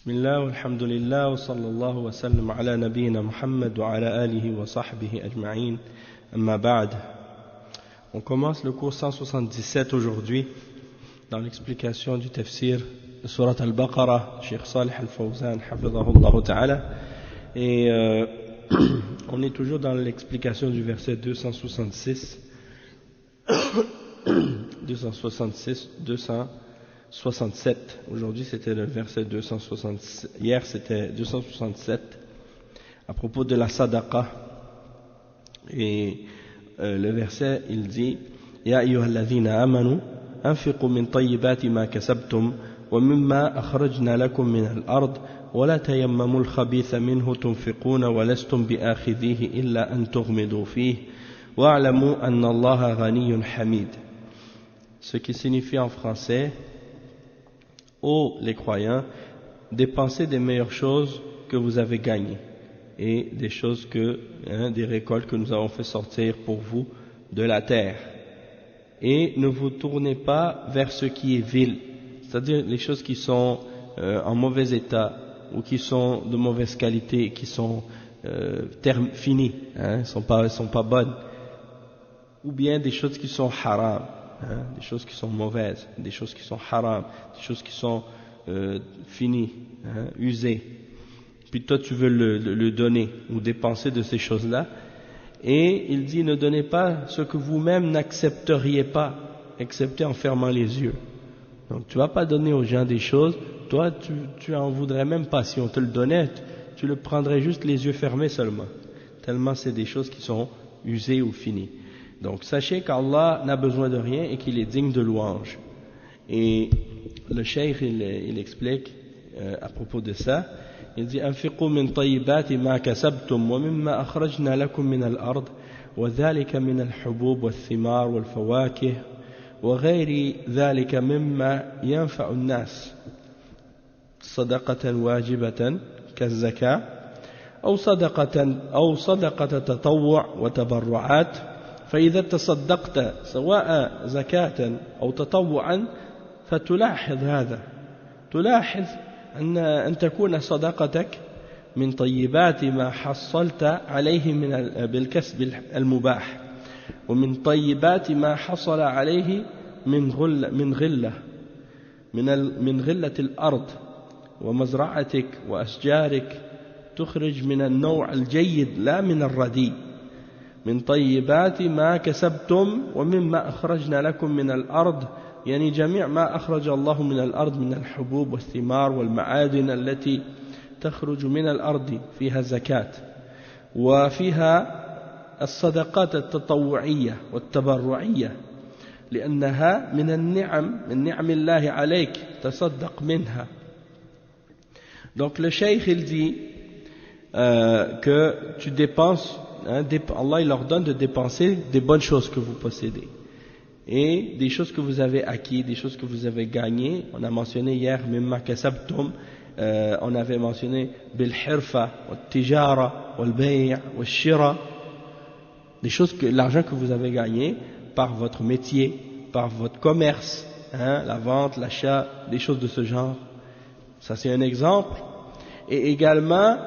Bismillah, walhamdulillah, wa sallallahu wa sallam ala nabiyyina Muhammad wa ala alihi wa sahbihi ajma'in, amma ba'd. On commence le cours 177 aujourd'hui dans l'explication du tafsir de Surat al-Baqarah, Cheikh Salih al-Fawzan, hafidhahullah ta'ala. Et on est toujours dans l'explication du verset 266, 267. Aujourd'hui c'était le verset 267. Hier c'était 267 à propos de la sadaqa. Et le verset il dit: Ya ayyuhalladhina amanu anfiqu min tayyibati ma kasabtum wa mimma akhrajna lakum min al-ard wa la tayammamu al-khabitha minhu tunfiquna wa lastum bi'akhidhihi illa an tughmidu fihi wa'lamu anna Allaha ghaniyyun hamid. Ce qui signifie en français: ô les croyants, dépensez des meilleures choses que vous avez gagnées et des choses des récoltes que nous avons fait sortir pour vous de la terre. Et ne vous tournez pas vers ce qui est vil, c'est-à-dire les choses qui sont en mauvais état ou qui sont de mauvaise qualité, qui sont finies, sont pas bonnes, ou bien des choses qui sont haram. Des choses qui sont mauvaises, des choses qui sont haram, des choses qui sont finies, usées. Puis toi tu veux le donner ou dépenser de ces choses-là. Et il dit: ne donnez pas ce que vous-même n'accepteriez pas, excepté en fermant les yeux. Donc tu vas pas donner aux gens des choses, toi tu en voudrais même pas. Si on te le donnait, tu le prendrais juste les yeux fermés seulement, tellement c'est des choses qui sont usées ou finies. Donc sachez qu'Allah n'a besoin de rien et qu'il est digne de louange. Et le cheikh il explique à propos de ça, il dit: anfiqu min tayyibati ma kasabtum wa mimma akhrajna lakum min al-ard wa dhalika min al-hubub wal-thimar wal-fawakih wa ghayri dhalika mimma yanfa'u an-nas sadaqatan wajibatan kaz-zakah aw sadaqata tatawwu' wa tabarru'at. فإذا تصدقت سواء زكاة أو تطوعا فتلاحظ هذا، تلاحظ أن تكون صدقتك من طيبات ما حصلت عليه بالكسب المباح، ومن طيبات ما حصل عليه من غلة الأرض ومزرعتك وأشجارك، تخرج من النوع الجيد لا من الرديء. من طيبات ما كسبتم ومما أخرجنا لكم من الأرض، يعني جميع ما أخرج الله من الأرض من الحبوب والثمار والمعادن التي تخرج من الأرض، فيها زكاة، وفيها الصدقات التطوعية والتبرعية، لأنها من النعم، من نعم الله عليك، تصدق منها. Donc le cheikh il dit que tu dépenses, Allah il ordonne de dépenser des bonnes choses que vous possédez et des choses que vous avez acquis, des choses que vous avez gagnées. On a mentionné hier mimma kasabtum, on avait mentionné bil hirfa wal tijara wal bay' wal shira, des choses que l'argent que vous avez gagné par votre métier, par votre commerce, la vente, l'achat, des choses de ce genre. Ça c'est un exemple. Et également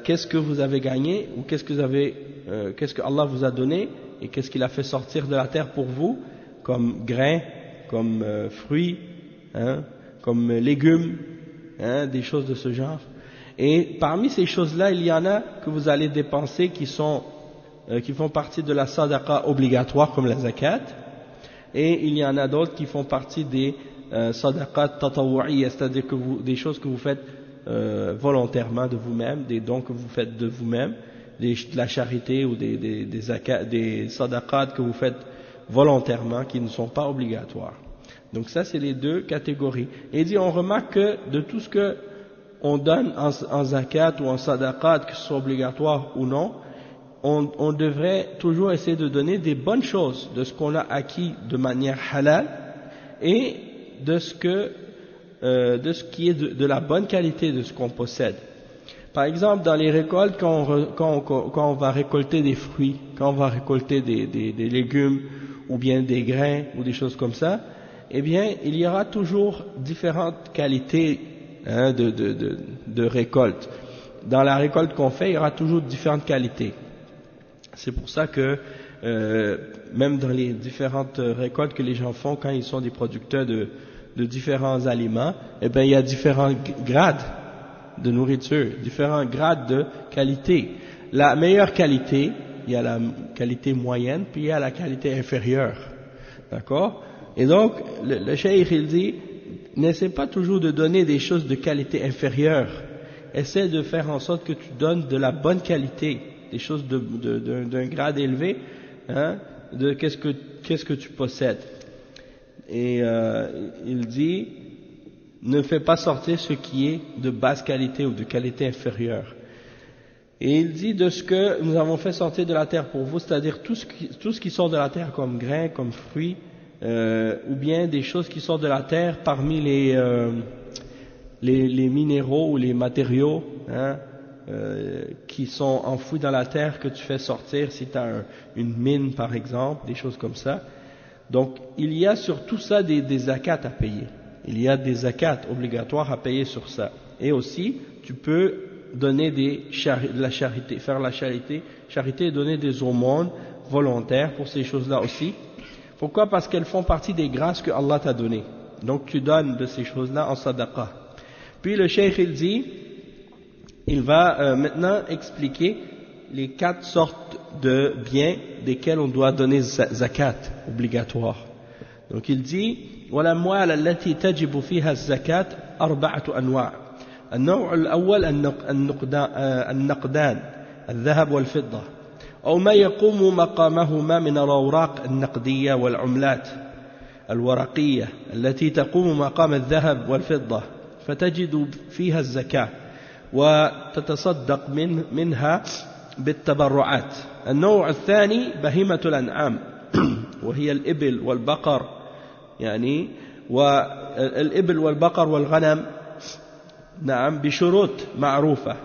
qu'est-ce que vous avez gagné ou qu'est-ce que Allah vous a donné et qu'est-ce qu'il a fait sortir de la terre pour vous comme grains, comme fruits, comme légumes, des choses de ce genre. Et parmi ces choses-là, il y en a que vous allez dépenser qui font partie de la sadaqa obligatoire comme la zakat, et il y en a d'autres qui font partie des sadaqat tatawwu'iyya, c'est-à-dire des choses que vous faites volontairement de vous-même, des dons que vous faites de vous-même, de la charité ou des sadaqat que vous faites volontairement qui ne sont pas obligatoires. Donc ça c'est les deux catégories. Et il dit, on remarque que de tout ce que on donne en zakat ou en sadaqat, que ce soit obligatoire ou non, on devrait toujours essayer de donner des bonnes choses de ce qu'on a acquis de manière halal et de ce qui est de la bonne qualité de ce qu'on possède. Par exemple, dans les récoltes, quand on va récolter des fruits, quand on va récolter des légumes ou bien des grains ou des choses comme ça, eh bien, il y aura toujours différentes qualités hein, de récolte. Dans la récolte qu'on fait, il y aura toujours différentes qualités. C'est pour ça que même dans les différentes récoltes que les gens font quand ils sont des producteurs de différents aliments, eh bien il y a différents grades de nourriture, différents grades de qualité. La meilleure qualité, il y a la qualité moyenne, puis il y a la qualité inférieure. D'accord? Et donc, le cheikh, il dit, n'essaie pas toujours de donner des choses de qualité inférieure. Essaie de faire en sorte que tu donnes de la bonne qualité, des choses d'un grade élevé, hein, de qu'est-ce que tu possèdes. Et il dit, ne fais pas sortir ce qui est de basse qualité ou de qualité inférieure. Et il dit de ce que nous avons fait sortir de la terre pour vous, c'est-à-dire tout ce qui sort de la terre comme grains, comme fruits, ou bien des choses qui sortent de la terre parmi les minéraux ou les matériaux, hein, qui sont enfouis dans la terre que tu fais sortir si tu as une mine par exemple, des choses comme ça. Donc il y a sur tout ça des zakats à payer. Il y a des zakats obligatoires à payer sur ça. Et aussi, tu peux donner de la charité, faire la charité et donner des aumônes volontaires pour ces choses-là aussi. Pourquoi? Parce qu'elles font partie des grâces que Allah t'a données. Donc tu donnes de ces choses-là en sadaqa. Puis le cheikh il dit, il va maintenant expliquer les 4 sortes de biens desquels on doit donner zakat obligatoire. Donc il dit, والأموال التي تجب فيها الزكاة 4 أنواع. النوع الأول النقدان الذهب والفضة أو ما يقوم مقامهما من الأوراق النقدية والعملات الورقية التي تقوم مقام الذهب والفضة فتجد فيها الزكاة وتتصدق منها بالتبرعات. النوع الثاني بهيمة الأنعام وهي الإبل والبقر يعني والإبل والبقر والغنم نعم بشروط معروفة.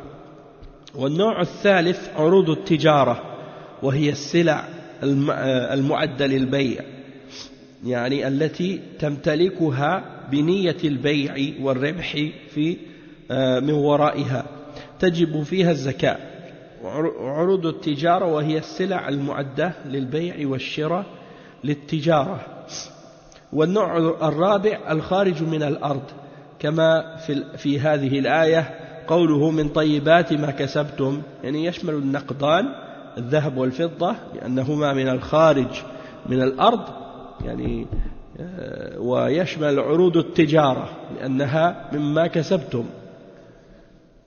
والنوع الثالث عروض التجارة وهي السلع المعدة للبيع يعني التي تمتلكها بنية البيع والربح من ورائها تجب فيها الزكاة. وعروض التجارة وهي السلع المعدة للبيع والشراء للتجارة. والنوع الرابع الخارج من الأرض كما في هذه الآية قوله من طيبات ما كسبتم يعني يشمل النقدان الذهب والفضة لأنهما من الخارج من الأرض يعني ويشمل عروض التجارة لأنها مما كسبتم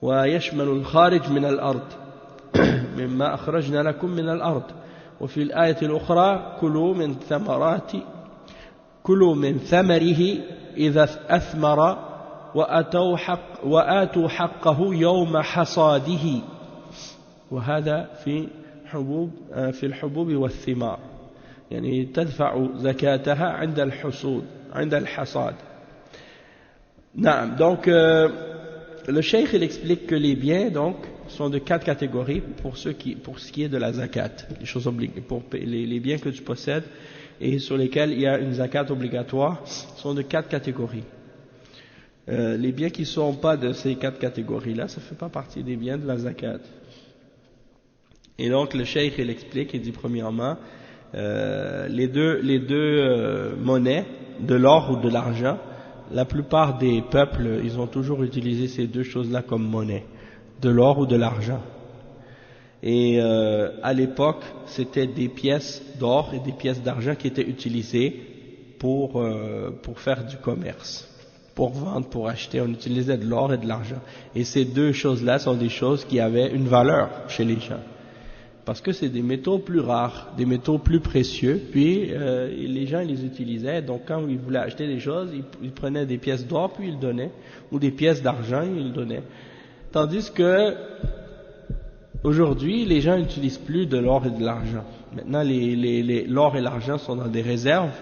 ويشمل الخارج من الأرض مما أخرجنا لكم من الأرض. وفي الآية الأخرى كلوا من ثمره إذا أثمر وآتوا حقه يوم حصاده. وهذا في الحبوب والثمار يعني تدفع زكاتها عند الحصاد. نعم. Donc le cheikh il explique que les biens donc sont de 4 catégories pour ce qui est de la zakat, les choses pour les biens que tu possèdes et sur lesquels il y a une zakat obligatoire sont de 4 catégories. Les biens qui ne sont pas de ces 4 catégories-là, ça ne fait pas partie des biens de la zakat. Et donc le cheikh il explique, il dit premièrement les deux monnaies, de l'or ou de l'argent. La plupart des peuples, ils ont toujours utilisé ces deux choses-là comme monnaie, de l'or ou de l'argent. Et à l'époque, c'était des pièces d'or et des pièces d'argent qui étaient utilisées pour faire du commerce, pour vendre, pour acheter. On utilisait de l'or et de l'argent. Et ces deux choses-là sont des choses qui avaient une valeur chez les gens. Parce que c'est des métaux plus rares, des métaux plus précieux, puis les gens les utilisaient, donc quand ils voulaient acheter des choses, ils prenaient des pièces d'or puis ils donnaient, ou des pièces d'argent ils donnaient. Tandis que aujourd'hui, les gens n'utilisent plus de l'or et de l'argent. Maintenant, l'or et l'argent sont dans des réserves,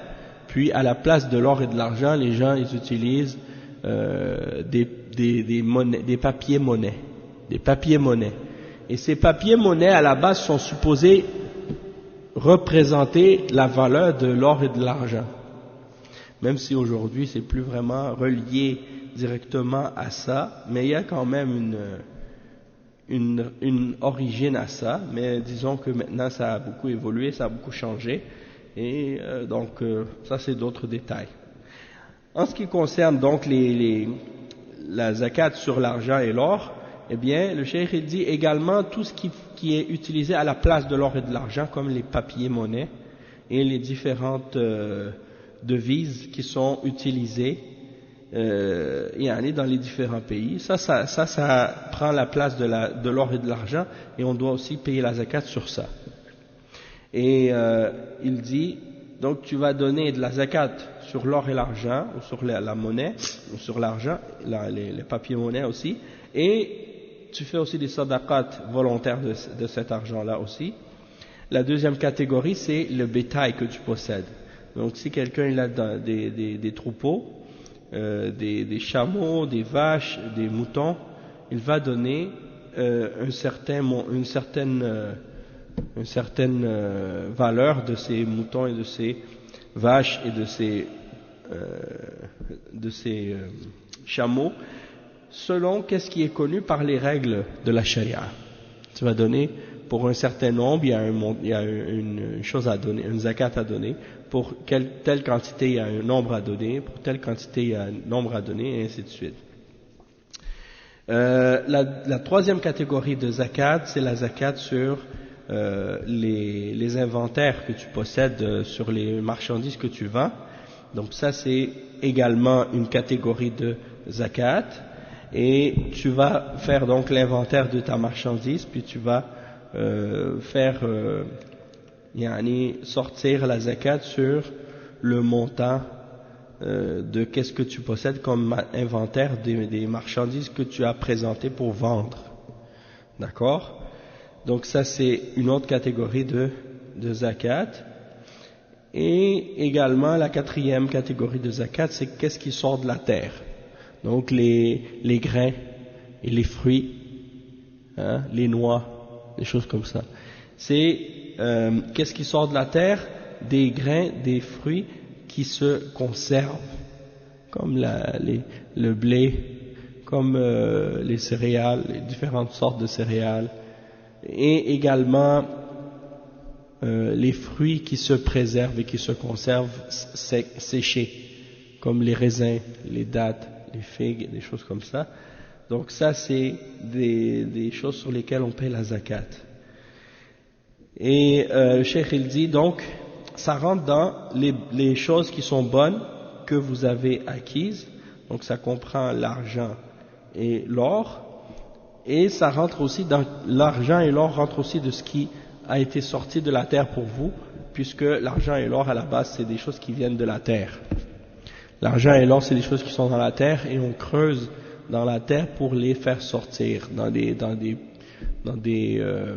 puis à la place de l'or et de l'argent, les gens ils utilisent des papiers-monnaies, Et ces papiers-monnaies, à la base, sont supposés représenter la valeur de l'or et de l'argent. même si aujourd'hui c'est plus vraiment relié directement à ça, mais il y a quand même une origine à ça, mais disons que maintenant ça a beaucoup évolué, ça a beaucoup changé, et donc ça c'est d'autres détails. En ce qui concerne donc la zakat sur l'argent et l'or, eh bien le cheikh il dit également tout ce qui est utilisé à la place de l'or et de l'argent, comme les papiers-monnaies et les différentes devises qui sont utilisées dans les différents pays. Ça prend la place de l'or et de l'argent, et on doit aussi payer la zakat sur ça. Et il dit, donc tu vas donner de la zakat sur l'or et l'argent, ou sur la monnaie, ou sur l'argent, les papiers-monnaies aussi, et tu fais aussi des sadaqat volontaires de cet argent-là aussi. La deuxième catégorie, c'est le bétail que tu possèdes. Donc si quelqu'un il a des troupeaux, des chameaux, des vaches, des moutons, il va donner une certaine valeur de ces moutons et de ces vaches et de ces chameaux, selon qu'est-ce qui est connu par les règles de la charia. Tu vas donner pour un certain nombre, il y a une chose à donner, une zakat à donner. Pour telle quantité, il y a un nombre à donner. Pour telle quantité, il y a un nombre à donner, et ainsi de suite. La troisième catégorie de zakat, c'est la zakat sur les inventaires que tu possèdes, sur les marchandises que tu vends. Donc ça, c'est également une catégorie de zakat. Et tu vas faire donc l'inventaire de ta marchandise, puis tu vas sortir la zakat sur le montant de qu'est-ce que tu possèdes comme inventaire des marchandises que tu as présentées pour vendre. D'accord? Donc ça c'est une autre catégorie de zakat. Et également la quatrième catégorie de zakat, c'est qu'est-ce qui sort de la terre. Donc les grains et les fruits, les noix, des choses comme ça. C'est qu'est-ce qui sort de la terre? Des grains, des fruits qui se conservent, comme le blé, comme les céréales, les différentes sortes de céréales, et également les fruits qui se préservent et qui se conservent séchés, comme les raisins, les dattes, les figues, des choses comme ça. Donc ça c'est des choses sur lesquelles on paie la zakat. Et le cheikh il dit donc ça rentre dans les choses qui sont bonnes que vous avez acquises, donc ça comprend l'argent et l'or, et ça rentre aussi dans l'argent et l'or rentrent aussi de ce qui a été sorti de la terre pour vous, puisque l'argent et l'or à la base c'est des choses qui viennent de la terre. L'argent et l'or c'est des choses qui sont dans la terre, et on creuse dans la terre pour les faire sortir dans des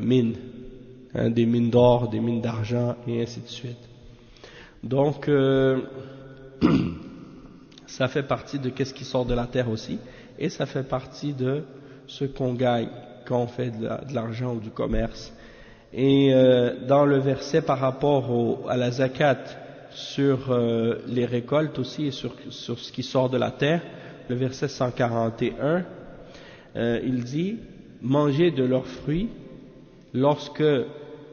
mines, des mines d'or, des mines d'argent, et ainsi de suite. Donc ça fait partie de qu'est-ce qui sort de la terre aussi, et ça fait partie de ce qu'on gagne quand on fait de l'argent ou du commerce. Et dans le verset par rapport à la zakat sur les récoltes aussi, et sur ce qui sort de la terre, le verset 141, il dit « Mangez de leurs fruits lorsque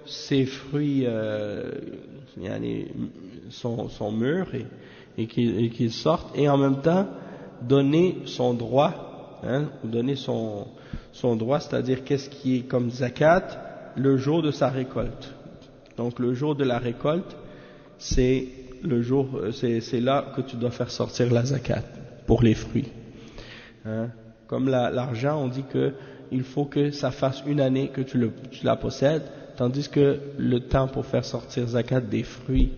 ces fruits sont mûrs et qu'ils sortent, et en même temps donner son droit, donner son droit, c'est-à-dire qu'est-ce qui est comme zakat le jour de sa récolte. Donc le jour de la récolte, c'est là que tu dois faire sortir la zakat pour les fruits. Comme l'argent, on dit que il faut que ça fasse une année que tu la possèdes, tandis que le temps pour faire sortir zakat des fruits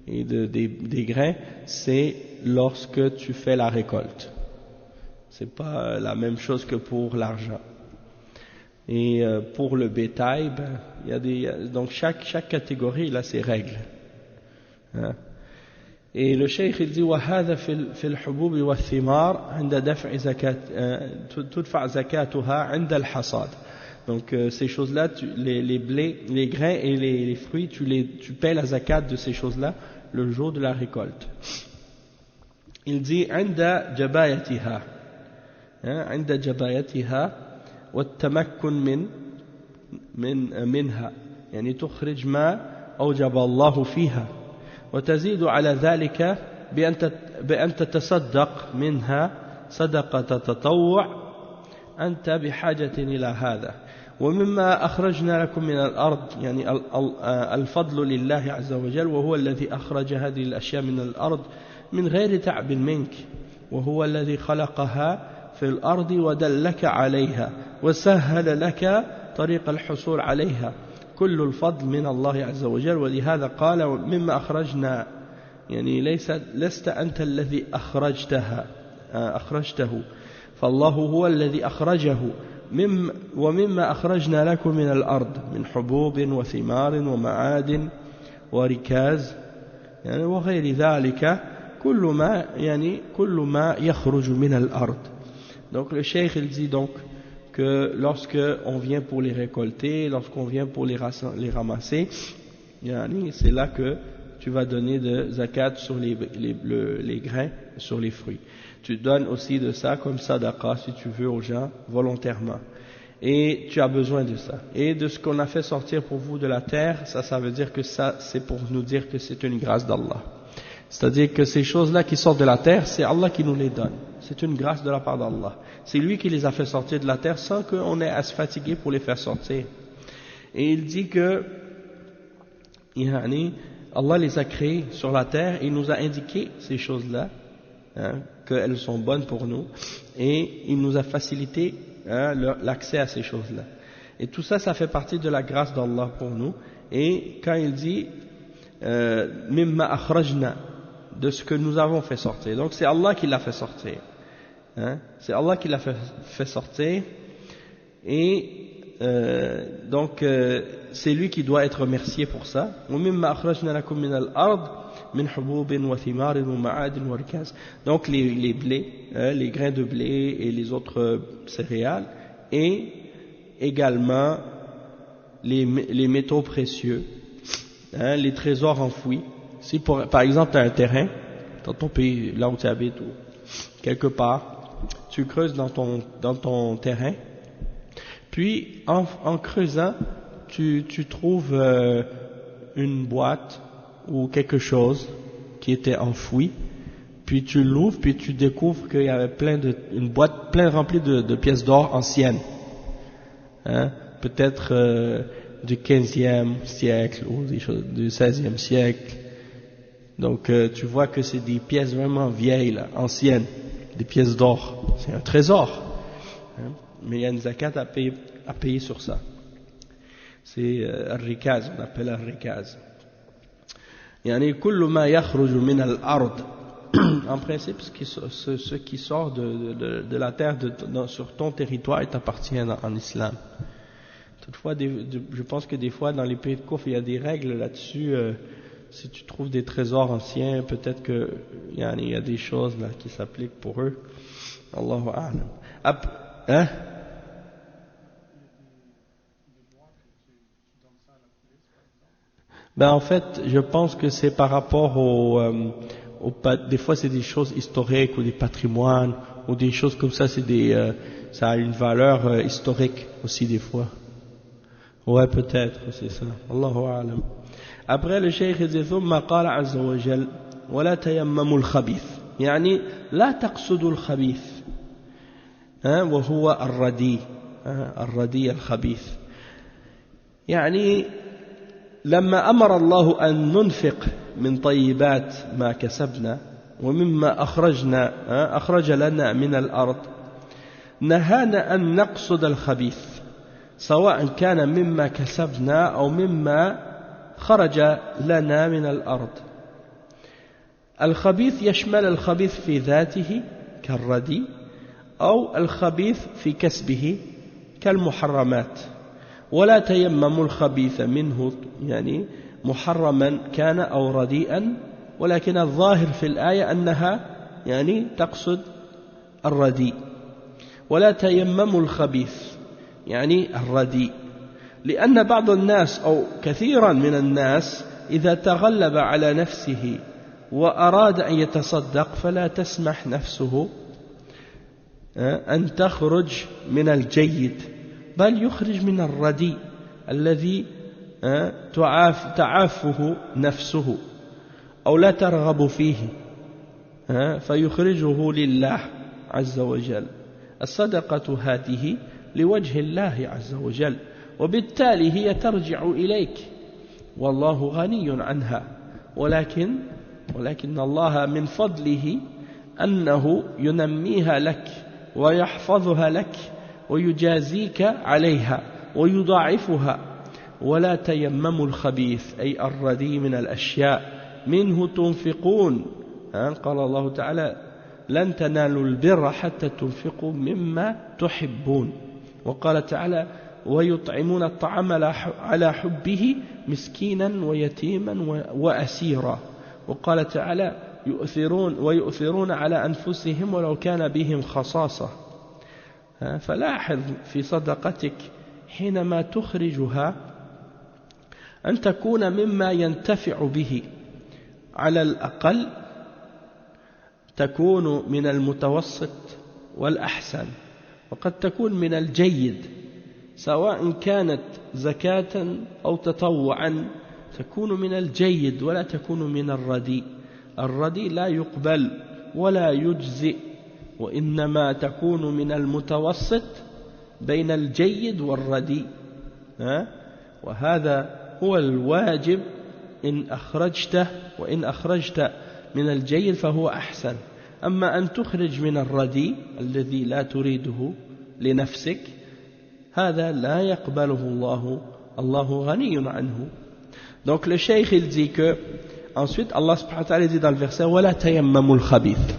et des grains, c'est lorsque tu fais la récolte. C'est pas la même chose que pour l'argent. Et pour le bétail, donc chaque catégorie il a ses règles. Et le cheikh il dit وهذا في الحبوب والثمار عند دفع زكاة تدفع زكاتها عند الحصاد. Donc ces choses-là, les blés, les grains et les fruits, tu paies la zakat de ces choses-là le jour de la récolte. il dit عند جبايتها عند جبايتها والتمكن منها يعني تخرج ما أوجب الله فيها وتزيد على ذلك بأن تتصدق منها صدقة تطوع أنت بحاجة إلى هذا ومما أخرجنا لكم من الأرض يعني الفضل لله عز وجل وهو الذي أخرج هذه الأشياء من الأرض من غير تعب منك وهو الذي خلقها في الأرض ودلك عليها وسهل لك طريق الحصول عليها كل الفضل من الله عز وجل ولهذا قال مما أخرجنا يعني لست أنت الذي أخرجته فالله هو الذي أخرجه ومما أخرجنا لكم من الأرض من حبوب وثمار ومعادن وركاز يعني وغير ذلك كل ما يخرج من الأرض. Donc le cheikh il dit donc que lorsque on vient pour les récolter, lorsqu'on vient pour les ramasser, c'est là que tu vas donner de zakat sur les grains, sur les fruits. Tu donnes aussi de ça comme sadaqa si tu veux aux gens volontairement. Et tu as besoin de ça. Et de ce qu'on a fait sortir pour vous de la terre, ça veut dire que ça c'est pour nous dire que c'est une grâce d'Allah. C'est-à-dire que ces choses-là qui sortent de la terre, c'est Allah qui nous les donne. C'est une grâce de la part d'Allah. C'est lui qui les a fait sortir de la terre sans qu'on ait à se fatiguer pour les faire sortir. Et il dit que Allah les a créés sur la terre et il nous a indiqué ces choses-là, qu'elles sont bonnes pour nous, et il nous a facilité l'accès à ces choses-là. Et tout ça, ça fait partie de la grâce d'Allah pour nous. Et quand il dit mimma akhrajna, de ce que nous avons fait sortir, donc c'est Allah qui l'a fait sortir, c'est Allah qui l'a fait sortir, et donc c'est lui qui doit être remercié pour ça. ومما أخرجنا لكم من الأرض من حبوب وثمار ومعادن وركاز, donc les blés, les grains de blé et les autres céréales, et également les métaux précieux, les trésors enfouis. Si par exemple tu as un terrain dans ton pays, là où tu habites, ou quelque part, tu creuses dans ton terrain, puis en creusant, tu trouves une boîte ou quelque chose qui était enfoui, puis tu l'ouvres, puis tu découvres qu'il y avait une boîte pleine remplie de pièces d'or anciennes, peut-être du 15e siècle ou des choses du 16e siècle. Donc tu vois que c'est des pièces vraiment vieilles, là, anciennes, des pièces d'or. C'est un trésor, mais il y a une zakat à payer sur ça. C'est al-rikaz, on appelle al-rikaz. Yani kullu ma yakhruju min al-ard. En principe, ce qui sort de la terre sur ton territoire, il t'appartient en islam. Toutefois, je pense que des fois dans les pays de Kouf, il y a des règles là-dessus. Si tu trouves des trésors anciens, peut-être que il y a des choses là qui s'appliquent pour eux. Allahu a'lam. Ben en fait, je pense que c'est par rapport des fois c'est des choses historiques ou des patrimoines ou des choses comme ça, ça a une valeur historique aussi des fois. Ouais, peut-être, c'est ça. Allahu a'lam. Après le cheikh dit ثم قال عز وجل ولا تيمموا الخبيث يعني لا تقصدوا الخبيث وهو الردي الخبيث. يعني لما أمر الله أن ننفق من طيبات ما كسبنا ومما أخرج لنا من الأرض نهانا أن نقصد الخبيث سواء كان مما كسبنا أو مما خرج لنا من الأرض. الخبيث يشمل الخبيث في ذاته كالردي أو الخبيث في كسبه كالمحرمات. ولا تيمموا الخبيث منه يعني محرما كان أو رديئا ولكن الظاهر في الآية أنها يعني تقصد الرديء. ولا تيمموا الخبيث يعني الرديء لأن بعض الناس أو كثيرا من الناس إذا تغلب على نفسه وأراد أن يتصدق فلا تسمح نفسه أن تخرج من الجيد بل يخرج من الرديء الذي تعافه نفسه أو لا ترغب فيه فيخرجه لله عز وجل. الصدقة هذه لوجه الله عز وجل وبالتالي هي ترجع إليك والله غني عنها، ولكن الله من فضله أنه ينميها لك ويحفظها لك ويجازيك عليها ويضاعفها. ولا تيمموا الخبيث أي الرديء من الأشياء منه تنفقون. قال الله تعالى لن تنالوا البر حتى تنفقوا مما تحبون. وقال تعالى ويطعمون الطعام على حبه مسكينا ويتيما وأسيرا. وقال تعالى ويؤثرون على أنفسهم ولو كان بهم خصاصة. فلاحظ في صدقتك حينما تخرجها أن تكون مما ينتفع به، على الأقل تكون من المتوسط والأحسن، وقد تكون من الجيد، سواء كانت زكاة أو تطوعا تكون من الجيد ولا تكون من الرديء. الرديء لا يقبل ولا يجزئ، وإنما تكون من المتوسط بين الجيد والرديء. وهذا هو الواجب إن أخرجته، وإن أخرجت من الجيد فهو أحسن. أما أن تخرج من الرديء الذي لا تريده لنفسك هذا لا يقبله الله غني عنه. Donc le cheikh il dit que ensuite Allah subhanahu wa ta'ala dit dans le verset ولا تيمموا الخبيث.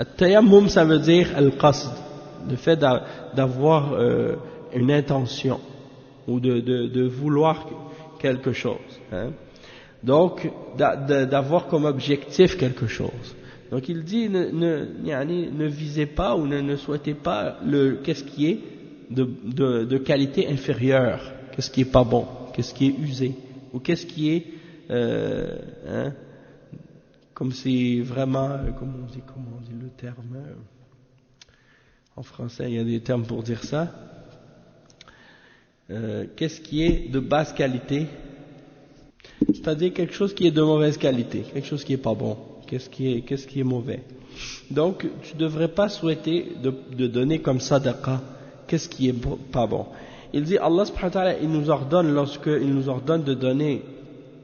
التيمم ça veut dire al-qasd, le fait d'avoir une intention ou de vouloir quelque chose, donc d'avoir comme objectif quelque chose. Donc il dit ne visez pas ou ne souhaitez pas qu'est-ce qui est de qualité inférieure, qu'est-ce qui est pas bon, qu'est-ce qui est usé, ou qu'est-ce qui est comme si vraiment comment on dit le terme en français, il y a des termes pour dire ça, qu'est-ce qui est de basse qualité, c'est-à-dire quelque chose qui est de mauvaise qualité, quelque chose qui est pas bon, qu'est-ce qui est mauvais. Donc tu ne devrais pas souhaiter de donner comme sadaqa qu'est-ce qui est pas bon. Il dit Allah subhanahu wa ta'ala, il nous ordonne, lorsqu'il nous ordonne de donner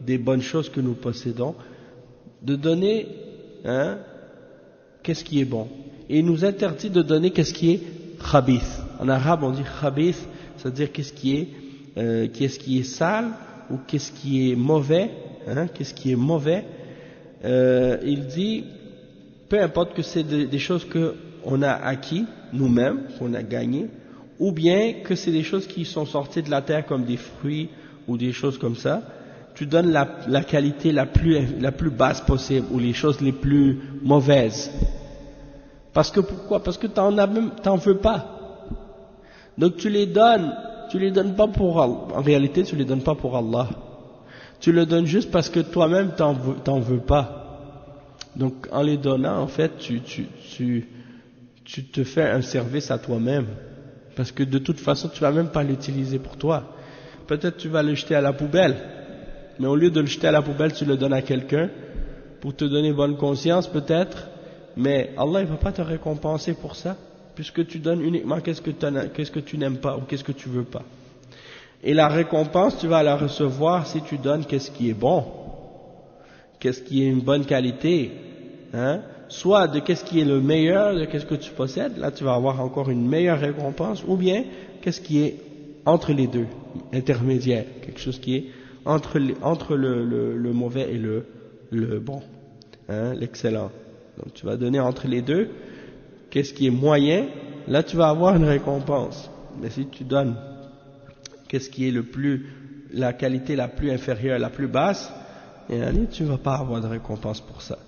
des bonnes choses que nous possédons, de donner qu'est-ce qui est bon, et il nous interdit de donner qu'est-ce qui est khabith. En arabe on dit khabith, c'est-à-dire qu'est-ce qui est sale ou qu'est-ce qui est mauvais, qu'est-ce qui est mauvais. Il dit peu importe que c'est des choses que on a acquis nous-mêmes, qu'on a gagné, ou bien que c'est des choses qui sont sorties de la terre comme des fruits ou des choses comme ça, tu donnes la qualité la plus basse possible, ou les choses les plus mauvaises. Parce que pourquoi? Parce que t'en veux pas. Donc tu les donnes pas pour Allah. En réalité, tu les donnes pas pour Allah. Tu le donnes juste parce que toi-même t'en veux pas. Donc en les donnant, en fait, tu te fais un service à toi-même. Parce que de toute façon, tu vas même pas l'utiliser pour toi. Peut-être tu vas le jeter à la poubelle. Mais au lieu de le jeter à la poubelle, tu le donnes à quelqu'un pour te donner bonne conscience peut-être. Mais Allah ne va pas te récompenser pour ça, puisque tu donnes uniquement qu'est-ce que tu n'aimes pas ou qu'est-ce que tu veux pas. Et la récompense, tu vas la recevoir si tu donnes qu'est-ce qui est bon, qu'est-ce qui est une bonne qualité, soit de qu'est-ce qui est le meilleur de qu'est-ce que tu possèdes, là tu vas avoir encore une meilleure récompense, ou bien qu'est-ce qui est entre les deux, intermédiaire, quelque chose qui est entre le mauvais et le bon, l'excellent. Donc tu vas donner entre les deux, qu'est-ce qui est moyen, là tu vas avoir une récompense. Mais si tu donnes qu'est-ce qui est la qualité la plus inférieure, la plus basse, tu ne vas pas avoir de récompense pour ça.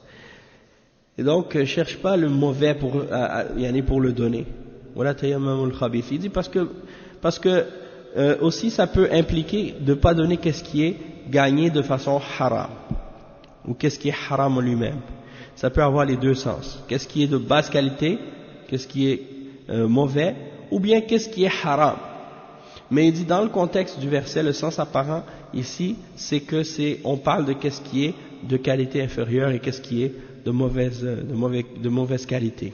Et donc cherche pas le mauvais pour le donner. Voilà tayammamul khabith. Il dit parce que aussi ça peut impliquer de ne pas donner qu'est-ce qui est gagné de façon haram. ou qu'est-ce qui est haram en lui-même. Ça peut avoir les deux sens. Qu'est-ce qui est de basse qualité, qu'est-ce qui est mauvais, ou bien qu'est-ce qui est haram. Mais il dit dans le contexte du verset, le sens apparent ici, c'est que on parle de qu'est-ce qui est de qualité inférieure et qu'est-ce qui est de mauvaise qualité.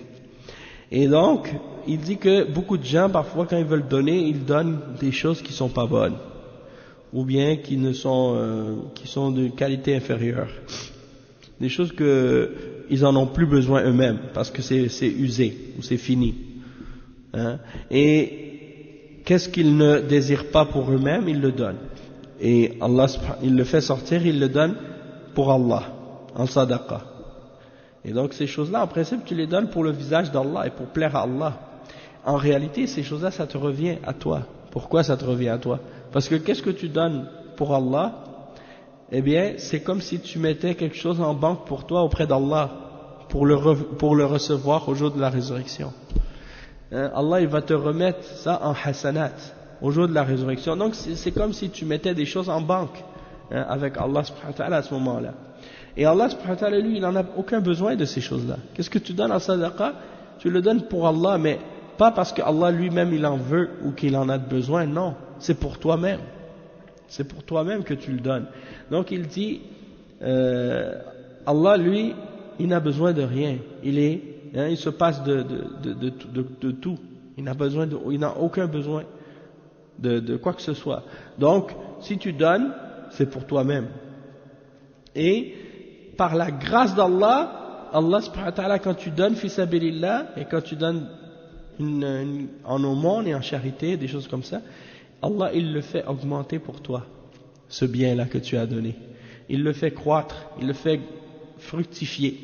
Et donc, il dit que beaucoup de gens, parfois, quand ils veulent donner, ils donnent des choses qui sont pas bonnes, ou bien qui sont de qualité inférieure, des choses ils en ont plus besoin eux-mêmes parce que c'est usé ou c'est fini. Hein? Et qu'est-ce qu'ils ne désirent pas pour eux-mêmes, ils le donnent. Et Allah, il le fait sortir, il le donne pour Allah, en sadaqa. Et donc ces choses-là, en principe, tu les donnes pour le visage d'Allah et pour plaire à Allah. En réalité, ces choses-là, ça te revient à toi. Pourquoi ça te revient à toi? Parce que qu'est-ce que tu donnes pour Allah? Eh bien, c'est comme si tu mettais quelque chose en banque pour toi auprès d'Allah, pour le recevoir au jour de la résurrection. Allah, il va te remettre ça en hasanat au jour de la résurrection. Donc, c'est comme si tu mettais des choses en banque avec Allah subhanahu wa ta'ala à ce moment-là. Et Allah subhanahu wa ta'ala, lui, il n'en a aucun besoin de ces choses-là. Qu'est-ce que tu donnes en sadaqa? Tu le donnes pour Allah, mais pas parce que Allah lui-même, il en veut ou qu'il en a besoin, non. C'est pour toi-même. C'est pour toi-même que tu le donnes. Donc il dit, Allah lui, il n'a besoin de rien. Il se passe de tout. Il n'a aucun besoin de quoi que ce soit. Donc, si tu donnes, c'est pour toi-même. Et par la grâce d'Allah, Allah subhanahu wa ta'ala, quand tu donnes fi sabilillah, et quand tu donnes en aumône et en charité, des choses comme ça, Allah, il le fait augmenter pour toi, ce bien-là que tu as donné. Il le fait croître, il le fait fructifier.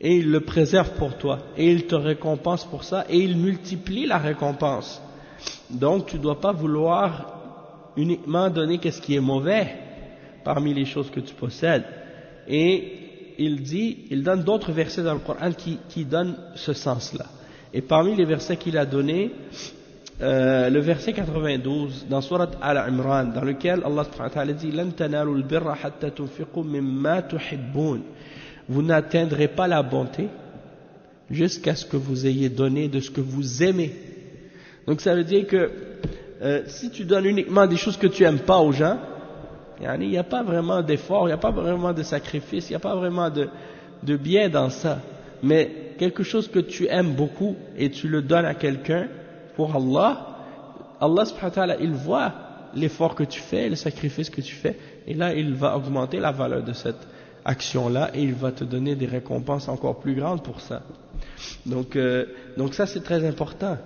Et il le préserve pour toi. Et il te récompense pour ça. Et il multiplie la récompense. Donc, tu ne dois pas vouloir uniquement donner qu'est-ce qui est mauvais parmi les choses que tu possèdes. Et il donne d'autres versets dans le Coran qui donnent ce sens-là. Et parmi les versets qu'il a donnés, le verset 92 dans Surat Al-Imran, dans lequel Allah subhanahu wa ta'ala dit لَن تَنَالُوا الْبِرَّ حَتَّى تُنْفِقُوا مِمَّا تُحِبُّونَ. Vous n'atteindrez pas la bonté jusqu'à ce que vous ayez donné de ce que vous aimez. Donc ça veut dire que si tu donnes uniquement des choses que tu n'aimes pas aux gens, il n'y a pas vraiment d'effort, il n'y a pas vraiment de sacrifice, il n'y a pas vraiment de bien dans ça. Mais quelque chose que tu aimes beaucoup et tu le donnes à quelqu'un pour Allah, Allah subhanahu wa ta'ala, il voit l'effort que tu fais, le sacrifice que tu fais, et là il va augmenter la valeur de cette action-là et il va te donner des récompenses encore plus grandes pour ça. Donc ça c'est très important.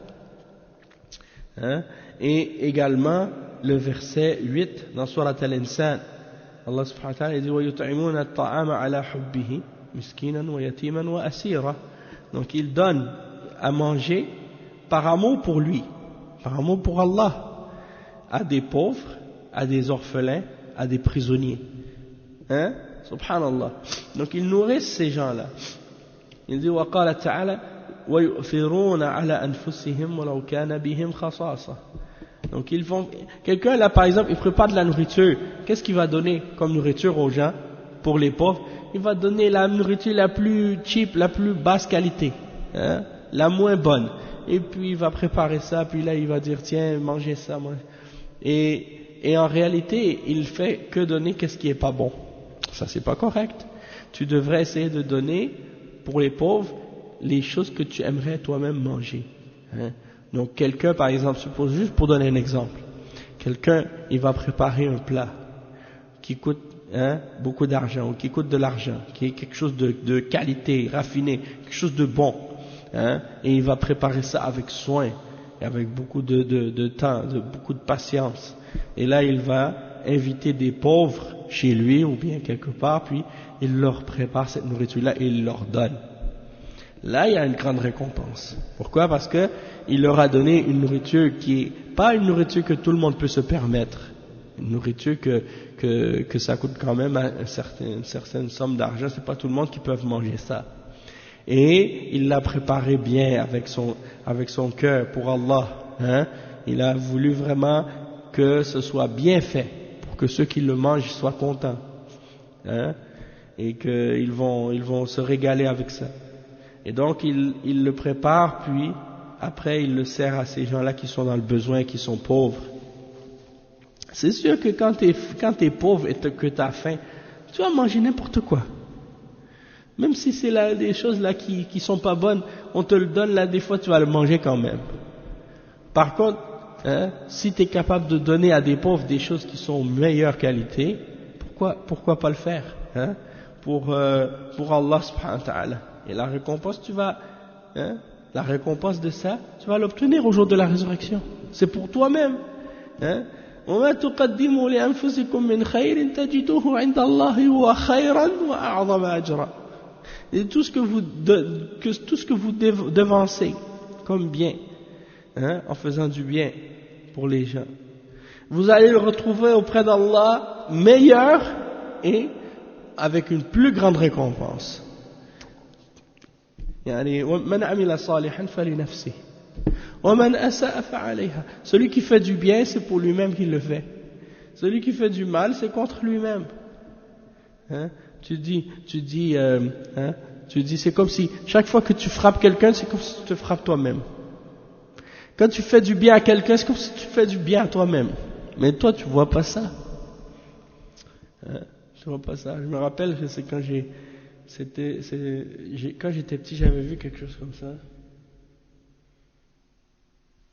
Hein? Et également le verset 8 dans Surat Al-Insan, Allah subhanahu wa ta'ala dit وَيُطْعِمُونَ الطَّعَامَ عَلَى حُبِّهِ مِسْكِينًا وَيَتِيمًا وَأَسِيرًا. Donc il donne à manger par amour pour lui, par amour pour Allah, à des pauvres, à des orphelins, à des prisonniers. Hein? Subhanallah. Donc ils nourrissent ces gens-là. Il dit وَقَالَ تَعَالَى وَيُؤْثِرُونَ عَلَى أَنفُسِهِمْ وَلَوْ كَانَ بِهِمْ خَصَاصَةٌ. Donc ils vont, quelqu'un là par exemple, il prépare de la nourriture, qu'est-ce qu'il va donner comme nourriture aux gens, pour les pauvres? Il va donner la nourriture la plus cheap, la plus basse qualité, hein, la moins bonne. Et puis il va préparer ça, puis là il va dire tiens, mangez ça. Et en réalité, il fait que donner qu'est-ce qui est pas bon. Ça c'est pas correct. Tu devrais essayer de donner pour les pauvres les choses que tu aimerais toi-même manger. Hein. Donc quelqu'un par exemple, suppose juste pour donner un exemple, quelqu'un il va préparer un plat qui coûte beaucoup d'argent, ou qui coûte de l'argent, qui est quelque chose de qualité, raffiné, quelque chose de bon, hein, et il va préparer ça avec soin, et avec beaucoup de temps, beaucoup de patience. Et là, il va inviter des pauvres chez lui, ou bien quelque part, puis il leur prépare cette nourriture-là et il leur donne. Là, il y a une grande récompense. Pourquoi? Parce que il leur a donné une nourriture qui est pas une nourriture que tout le monde peut se permettre. Une nourriture que ça coûte quand même une certaine somme d'argent, c'est pas tout le monde qui peut manger ça. Et il l'a préparé bien avec son cœur pour Allah. Hein? Il a voulu vraiment que ce soit bien fait, pour que ceux qui le mangent soient contents. Hein? et qu'ils vont se régaler avec ça. Et donc ils le préparent, puis après ils le servent à ces gens-là qui sont dans le besoin, qui sont pauvres. C'est sûr que quand t'es pauvre et que t'as faim, tu vas manger n'importe quoi. Même si c'est là des choses là qui sont pas bonnes, on te le donne là, des fois tu vas le manger quand même. Par contre, si tu es capable de donner à des pauvres des choses qui sont meilleure qualité, pourquoi pas le faire, pour Allah subhanahu wa ta'ala. Et la récompense, la récompense de ça, tu vas l'obtenir au jour de la résurrection. C'est pour toi-même. وما تقدموا لأنفسكم من خير تجدوه عند الله هو خيرا وأعظم أجرا. Et tout ce que vous devancez comme bien, en faisant du bien pour les gens, vous allez le retrouver auprès d'Allah meilleur et avec une plus grande récompense. يعني من عمل صالحا فلنفسه ومن أساء فعليها. Celui qui fait du bien, c'est pour lui-même qu'il le fait. Celui qui fait du mal, c'est contre lui-même. Tu dis, c'est comme si chaque fois que tu frappes quelqu'un, c'est comme si tu te frappes toi-même. Quand tu fais du bien à quelqu'un, c'est comme si tu fais du bien à toi-même. Mais toi, tu vois pas ça. Tu vois pas ça. Je me rappelle, c'est quand quand j'étais petit, j'avais vu quelque chose comme ça.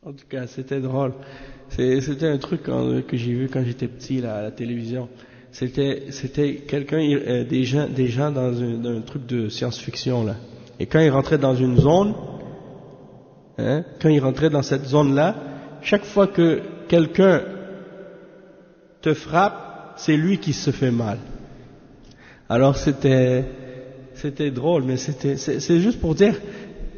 En tout cas, c'était drôle. C'était un truc que j'ai vu quand j'étais petit là, à la télévision. C'était quelqu'un, des gens dans un truc de science-fiction là. Et quand ils rentraient dans une zone, quand ils rentraient dans cette zone-là, chaque fois que quelqu'un te frappe, c'est lui qui se fait mal. Alors c'était drôle, mais c'est juste pour dire,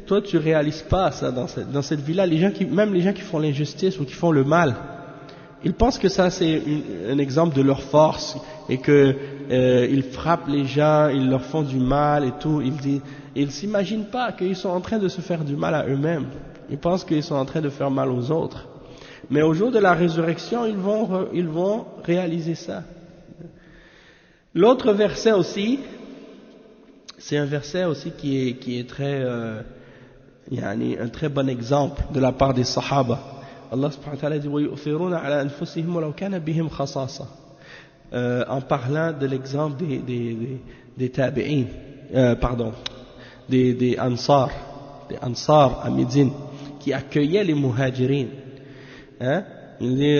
toi tu réalises pas ça dans cette vie-là. Même les gens qui font l'injustice ou qui font le mal, ils pensent que ça c'est un exemple de leur force et que ils frappent les gens, ils leur font du mal et tout. Ils s'imaginent pas qu'ils sont en train de se faire du mal à eux-mêmes. Ils pensent qu'ils sont en train de faire mal aux autres. Mais au jour de la résurrection, ils vont réaliser ça. L'autre verset aussi, c'est un verset aussi qui est très, un très bon exemple de la part des Sahaba. Allah subhanahu wa ta'ala dit وَيُؤْثِرُونَ عَلَى أَنفُسِهِمْ وَلَوْ كَانَ بِهِمْ خَصَاصَةٌ, en parlant de l'exemple des tabi'in, des ansar à Médine, qui accueillaient les muhajirin. Il dit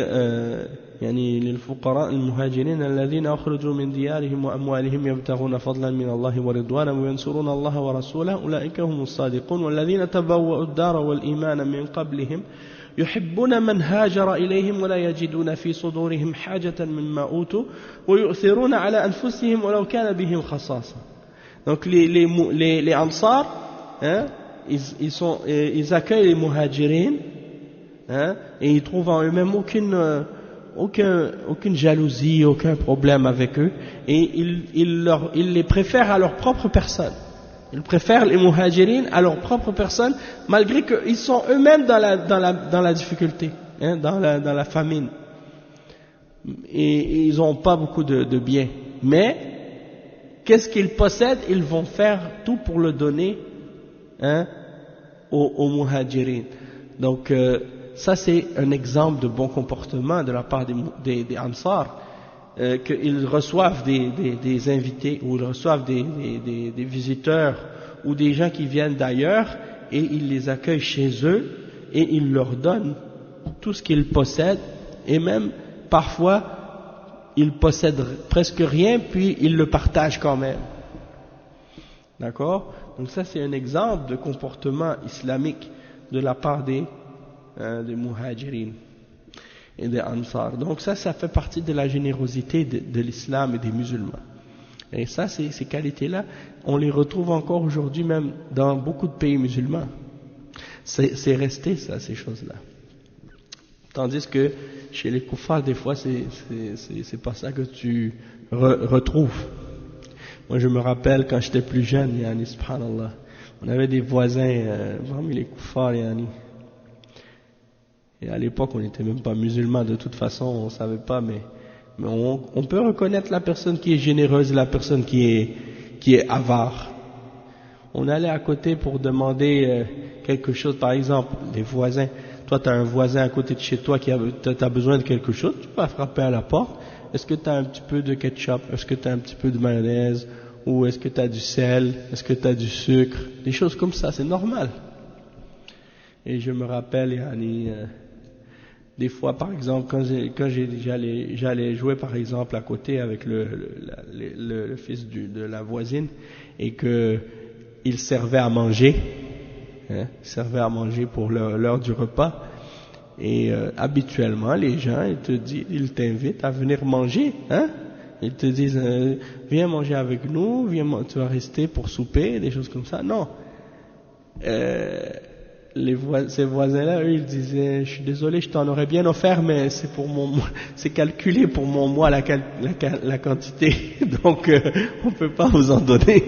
يعني للفقراء المهاجرين الذين أخرجوا من ديارهم وأموالهم يبتغون فضلا من الله ورضوانا وينصرون الله ورسوله أولئك هم الصادقون والذين تبوأوا الدار والإيمان من قبلهم يحبون من هاجر إليهم ولا يجدون في صدورهم حاجة مما أوتوا ويؤثرون على أنفسهم ولو كان بهم خصاصة. Donc les Ansar, ils accueillent les muhajirin, et ils trouvent en eux-mêmes aucune jalousie, aucun problème avec eux, et ils les préfèrent à leur propre personne. Ils préfèrent les muhajirin à leur propre personne, malgré qu'ils sont eux-mêmes dans la difficulté, dans la famine, et ils n'ont pas beaucoup de biens. Mais qu'est-ce qu'ils possèdent? Ils vont faire tout pour le donner aux muhajirin. Donc ça c'est un exemple de bon comportement de la part des Ansar, qu'ils reçoivent des invités, ou ils reçoivent des visiteurs ou des gens qui viennent d'ailleurs, et ils les accueillent chez eux et ils leur donnent tout ce qu'ils possèdent, et même parfois ils possèdent presque rien, puis ils le partagent quand même. D'accord? Donc ça c'est un exemple de comportement islamique de la part des muhajirin et des ansar. Donc ça fait partie de la générosité de l'islam et des musulmans. Et ça, ces qualités-là, on les retrouve encore aujourd'hui même dans beaucoup de pays musulmans. C'est resté ça, ces choses-là. Tandis que chez les kuffars, des fois, c'est pas ça que tu retrouves. Moi, je me rappelle quand j'étais plus jeune, yani, subhanallah, on avait des voisins parmi les kuffars, yani. Et à l'époque, on n'était même pas musulmans de toute façon, on savait pas, mais on peut reconnaître la personne qui est généreuse et la personne qui qui est avare. On allait à côté pour demander quelque chose, par exemple, les voisins. Toi, tu as un voisin à côté de chez toi qui a besoin de quelque chose, tu vas frapper à la porte. Est-ce que tu as un petit peu de ketchup? Est-ce que tu as un petit peu de mayonnaise? Ou est-ce que tu as du sel? Est-ce que tu as du sucre? Des choses comme ça, c'est normal. Et je me rappelle, des fois, par exemple, quand j'allais jouer, par exemple, à côté avec le fils de la voisine, et que il servait à manger, servait à manger pour l'heure du repas, et habituellement, les gens, ils t'invitent à venir manger, Ils te disent, viens manger avec nous, tu vas rester pour souper, des choses comme ça. Non. Ces voisins-là, eux, ils disaient, je suis désolé, je t'en aurais bien offert, mais c'est calculé pour mon mois la quantité, donc on peut pas vous en donner.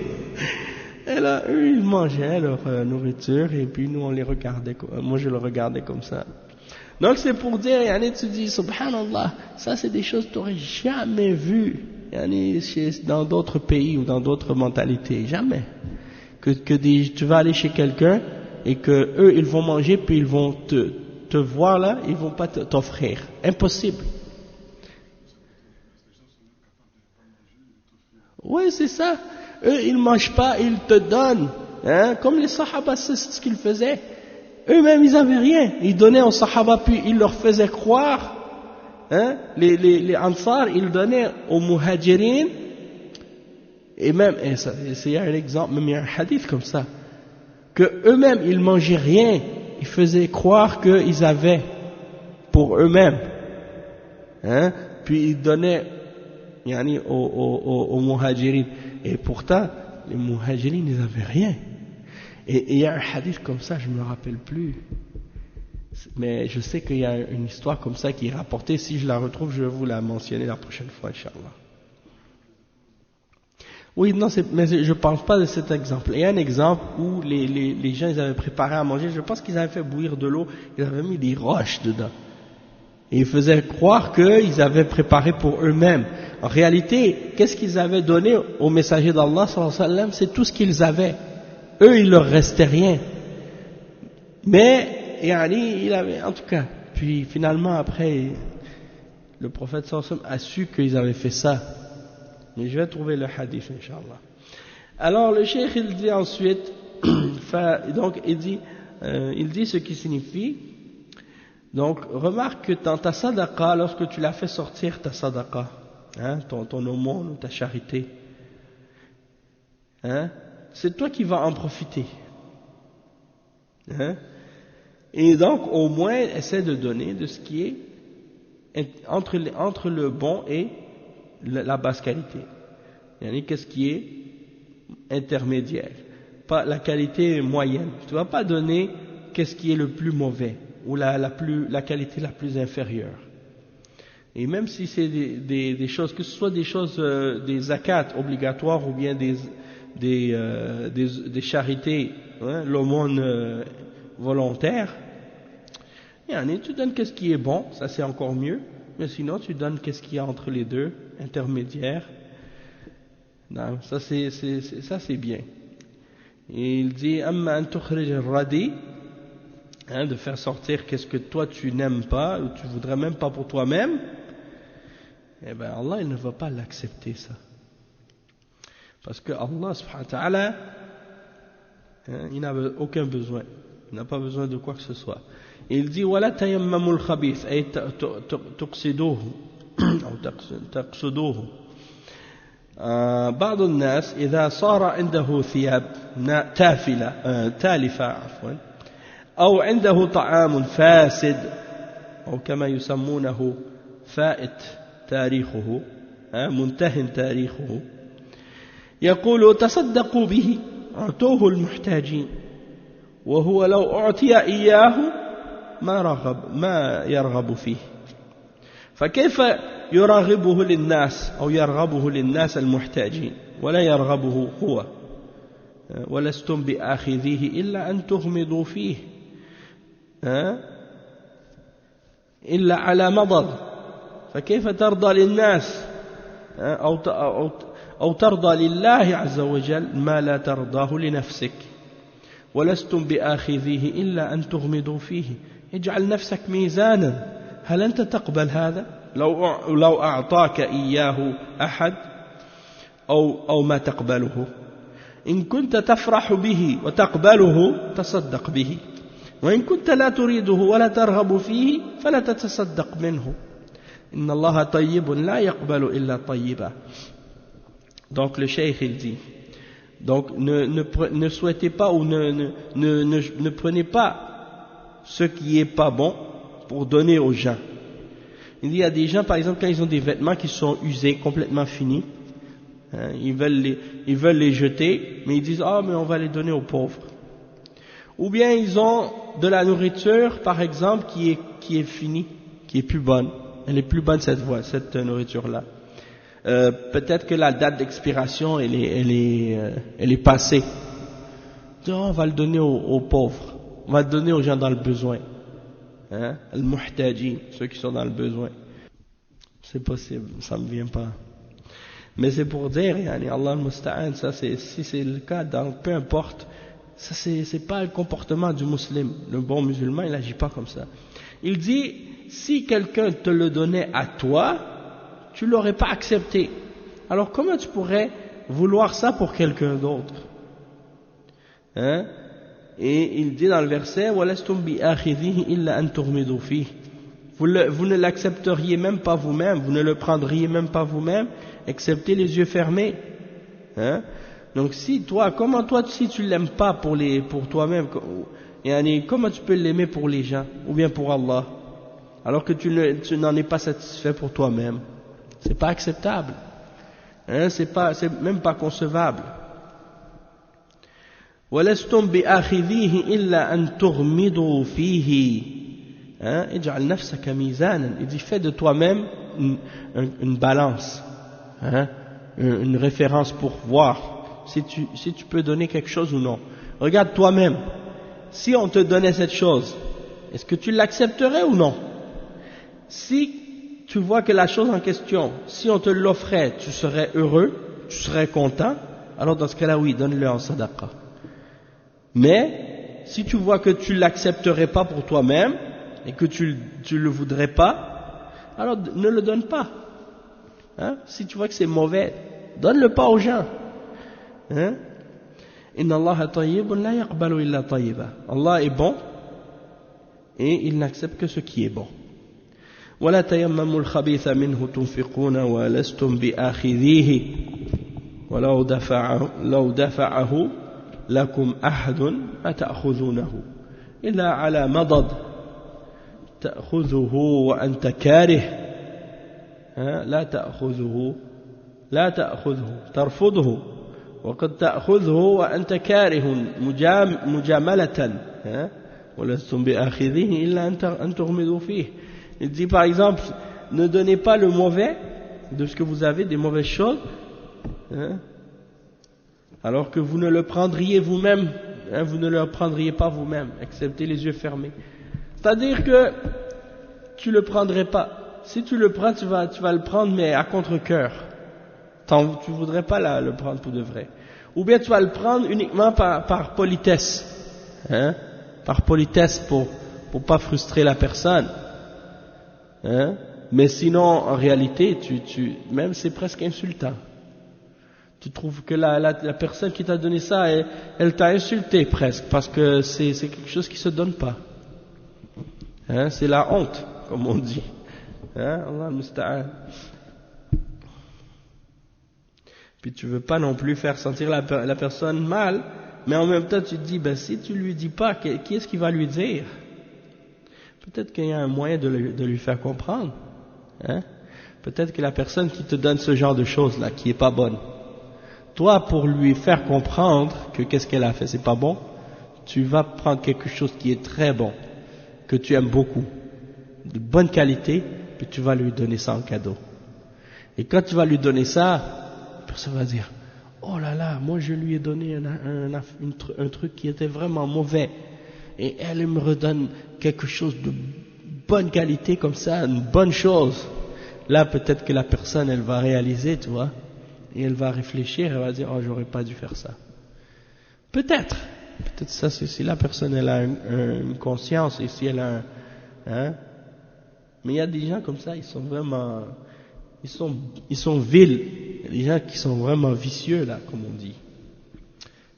Et là, eux, ils mangeaient leur nourriture, et puis nous, on les regardait, moi je le regardais comme ça. Donc c'est pour dire, tu dis, subhanallah, ça c'est des choses que tu n'aurais jamais vues dans d'autres pays ou dans d'autres mentalités, jamais. Tu vas aller chez quelqu'un et que eux ils vont manger puis ils vont te voir là, ils vont pas t'offrir, impossible. Oui, c'est ça. Eux ils mangent pas, ils te donnent, comme les sahaba, c'est ce qu'ils faisaient. Eux-mêmes, ils n'avaient rien. Ils donnaient aux Sahaba, puis ils leur faisaient croire, les Ansar, ils donnaient aux Muhajirin, et même, il y a un exemple, même il y a un hadith comme ça, que eux-mêmes, ils mangeaient rien, ils faisaient croire qu'ils avaient pour eux-mêmes, puis ils donnaient, aux Muhajirin, et pourtant, les Muhajirin, ils n'avaient rien. Et il y a un hadith comme ça, je ne me rappelle plus. Mais je sais qu'il y a une histoire comme ça qui est rapportée. Si je la retrouve, je vais vous la mentionner la prochaine fois, Inch'Allah. Oui, non, mais je ne pense pas de cet exemple. Il y a un exemple où les gens, ils avaient préparé à manger. Je pense qu'ils avaient fait bouillir de l'eau. Ils avaient mis des roches dedans. Et ils faisaient croire qu'ils avaient préparé pour eux-mêmes. En réalité, qu'est-ce qu'ils avaient donné au messager d'Allah, sallallahu alayhi wa sallam? C'est tout ce qu'ils avaient. Eux, il leur restait rien. Mais, il avait, en tout cas, puis finalement, après, le prophète sallallahu alayhi wa sallam a su qu'ils avaient fait ça. Mais je vais trouver le hadith, Inch'Allah. Alors, le cheikh, il dit ensuite, donc, il dit ce qui signifie, donc, remarque que dans ta sadaqa, lorsque tu l'as fait sortir, ta sadaqa, ton aumône ou ta charité, c'est toi qui vas en profiter. Et donc, au moins, essaie de donner de ce qui est entre le bon et la basse qualité. Qu'est-ce qui est intermédiaire? Pas la qualité moyenne. Tu ne vas pas donner qu'est-ce qui est le plus mauvais ou la qualité la plus inférieure. Et même si c'est des choses, que ce soit des choses, des zakats obligatoires ou bien des charités, l'aumône volontaire, tu donnes qu'est-ce qui est bon, ça c'est encore mieux, mais sinon tu donnes qu'est-ce qui est entre les deux, intermédiaire. Non, ça c'est bien. Et il dit amma an tukhrij ar-radi, de faire sortir qu'est-ce que toi tu n'aimes pas ou tu voudrais même pas pour toi-même, eh ben Allah il ne va pas l'accepter ça. Parce que Allah subhanahu wa ta'ala, il n'a aucun besoin, il n'a pas besoin de quoi que ce soit. Il dit ولا تيمموا الخبيث أي تقصدوه أو تقصدوه. بعض الناس إذا صار عنده ثياب تالفة عفوا أو عنده طعام فاسد أو كما يسمونه فائت تاريخه منتهٍ تاريخه يقول تصدقوا به أعطوه المحتاجين وهو لو أعطي إياه ما يرغب فيه فكيف يرغبه للناس أو يرغبه للناس المحتاجين ولا يرغبه هو ولستم بآخذيه إلا أن تغمضوا فيه إلا على مضض فكيف ترضى للناس أو ترضى لله عز وجل ما لا ترضاه لنفسك ولستم بآخذيه إلا أن تغمضوا فيه اجعل نفسك ميزانا هل أنت تقبل هذا لو أعطاك إياه أحد أو ما تقبله إن كنت تفرح به وتقبله تصدق به وإن كنت لا تريده ولا ترغب فيه فلا تتصدق منه إن الله طيب لا يقبل إلا طيبا. Donc le cheikh il dit, donc ne souhaitez pas ou ne prenez pas ce qui est pas bon pour donner aux gens. Il dit, il y a des gens par exemple quand ils ont des vêtements qui sont usés, complètement finis, hein, ils veulent les jeter, mais ils disent mais on va les donner aux pauvres. Ou bien ils ont de la nourriture par exemple qui est finie, qui est plus bonne, elle est plus bonne cette nourriture là. Peut-être que la date d'expiration elle est passée. On va le donner aux pauvres, on va le donner aux gens dans le besoin, hein, al-muhtajin, ceux qui sont dans le besoin. C'est possible, ça me vient pas. Mais c'est pour dire, yani, Allah al-Musta'an, ça si c'est le cas, peu importe, ça c'est pas le comportement du musulman. Le bon musulman, il agit pas comme ça. Il dit, si quelqu'un te le donnait à toi, tu l'aurais pas accepté. Alors comment tu pourrais vouloir ça pour quelqu'un d'autre, hein? Et il dit dans le verset وَلَسْتُمْ بِآخِذِهِ إِلَّا أَن تُغْمِضُوا فِيهِ. Vous ne l'accepteriez même pas vous-même, vous ne le prendriez même pas vous-même, excepté les yeux fermés, hein? Donc si tu l'aimes pas pour toi-même, comment tu peux l'aimer pour les gens ou bien pour Allah alors que tu n'en es pas satisfait pour toi-même? C'est pas acceptable, hein? C'est même pas concevable. وَلَسْتُمْ بِآخِذِيهِ إِلَّا أَن تُغْمِضُوا فِيهِ اجعل نفسك ميزانا. Il dit, fais de toi-même une balance, hein? Une référence pour voir si tu peux donner quelque chose ou non. Regarde toi-même, si on te donnait cette chose, est-ce que tu l'accepterais ou non? Si tu vois que la chose en question, si on te l'offrait, tu serais heureux, tu serais content, alors dans ce cas-là, oui, donne-le en sadaqa. Mais si tu vois que tu l'accepterais pas pour toi-même et que tu le voudrais pas, alors ne le donne pas, hein? Si tu vois que c'est mauvais, donne-le pas aux gens, hein? Inna Allah tayyibun la yaqbalu illa tayyiba. Allah est bon et il n'accepte que ce qui est bon. ولا تيمموا الخبيث منه تنفقون ولستم بآخذيه ولو دفعه لكم أحد ما تأخذونه إلا على مضض تأخذه وأنت كاره لا تأخذه ترفضه وقد تأخذه وأنت كاره مجاملة ولستم بآخذيه إلا أن تغمضوا فيه. Il dit par exemple, ne donnez pas le mauvais de ce que vous avez, des mauvaises choses, hein, alors que vous ne le prendriez vous-même, hein, vous ne le prendriez pas vous-même, excepté les yeux fermés. C'est-à-dire que tu le prendrais pas. Si tu le prends, tu vas le prendre, mais à contre-cœur. Tu voudrais pas le prendre pour de vrai. Ou bien tu vas le prendre uniquement par politesse, hein, par politesse pour pas frustrer la personne. Hein? Mais sinon, en réalité, même c'est presque insultant. Tu trouves que la personne qui t'a donné ça, elle t'a insulté presque, parce que c'est quelque chose qui se donne pas. Hein? C'est la honte, comme on dit. Hein? Allah al-Musta'an. Puis tu veux pas non plus faire sentir la personne mal, mais en même temps tu te dis, si tu lui dis pas, qui est-ce qui va lui dire? Peut-être qu'il y a un moyen de lui faire comprendre, hein? Peut-être que la personne qui te donne ce genre de choses là, qui est pas bonne, toi pour lui faire comprendre que qu'est-ce qu'elle a fait, c'est pas bon, tu vas prendre quelque chose qui est très bon, que tu aimes beaucoup, de bonne qualité, puis tu vas lui donner ça en cadeau. Et quand tu vas lui donner ça, la personne va dire, oh là là, moi je lui ai donné un truc qui était vraiment mauvais, et elle me redonne quelque chose de bonne qualité comme ça, une bonne chose. Là peut-être que la personne elle va réaliser, tu vois, Et elle va réfléchir, elle va dire, oh, j'aurais pas dû faire ça. Peut-être ça, c'est si la personne elle a une conscience et si elle a hein. Mais il y a des gens comme ça, ils sont vraiment, ils sont vils. Il y a des gens qui sont vraiment vicieux là, comme on dit.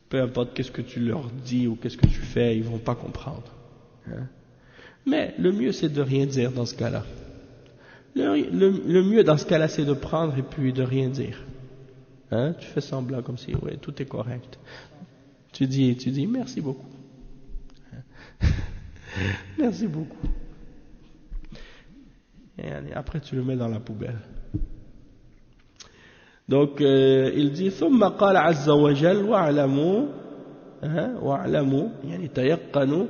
Peu importe qu'est-ce que tu leur dis ou qu'est-ce que tu fais, ils vont pas comprendre. Hein. Mais le mieux c'est de rien dire dans ce cas-là. Le mieux dans ce cas-là c'est de prendre et puis de rien dire. Hein, tu fais semblant comme si ouais, tout est correct. Tu dis merci beaucoup. Merci beaucoup. Et après tu le mets dans la poubelle. Donc il dit ثم قال عز وجل واعلموا يعني تيقنوا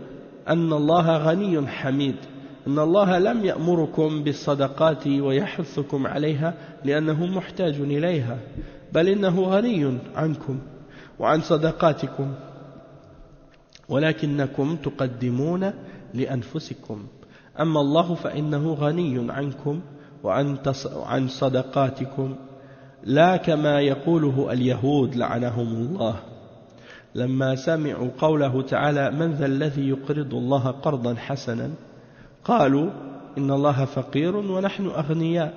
أن الله غني حميد أن الله لم يأمركم بالصدقات ويحثكم عليها لأنه محتاج إليها بل إنه غني عنكم وعن صدقاتكم ولكنكم تقدمون لأنفسكم أما الله فإنه غني عنكم وعن صدقاتكم لا كما يقوله اليهود لعنهم الله لما سمعوا قوله تعالى من ذا الذي يقرض الله قرضا حسنا قالوا إن الله فقير ونحن أغنياء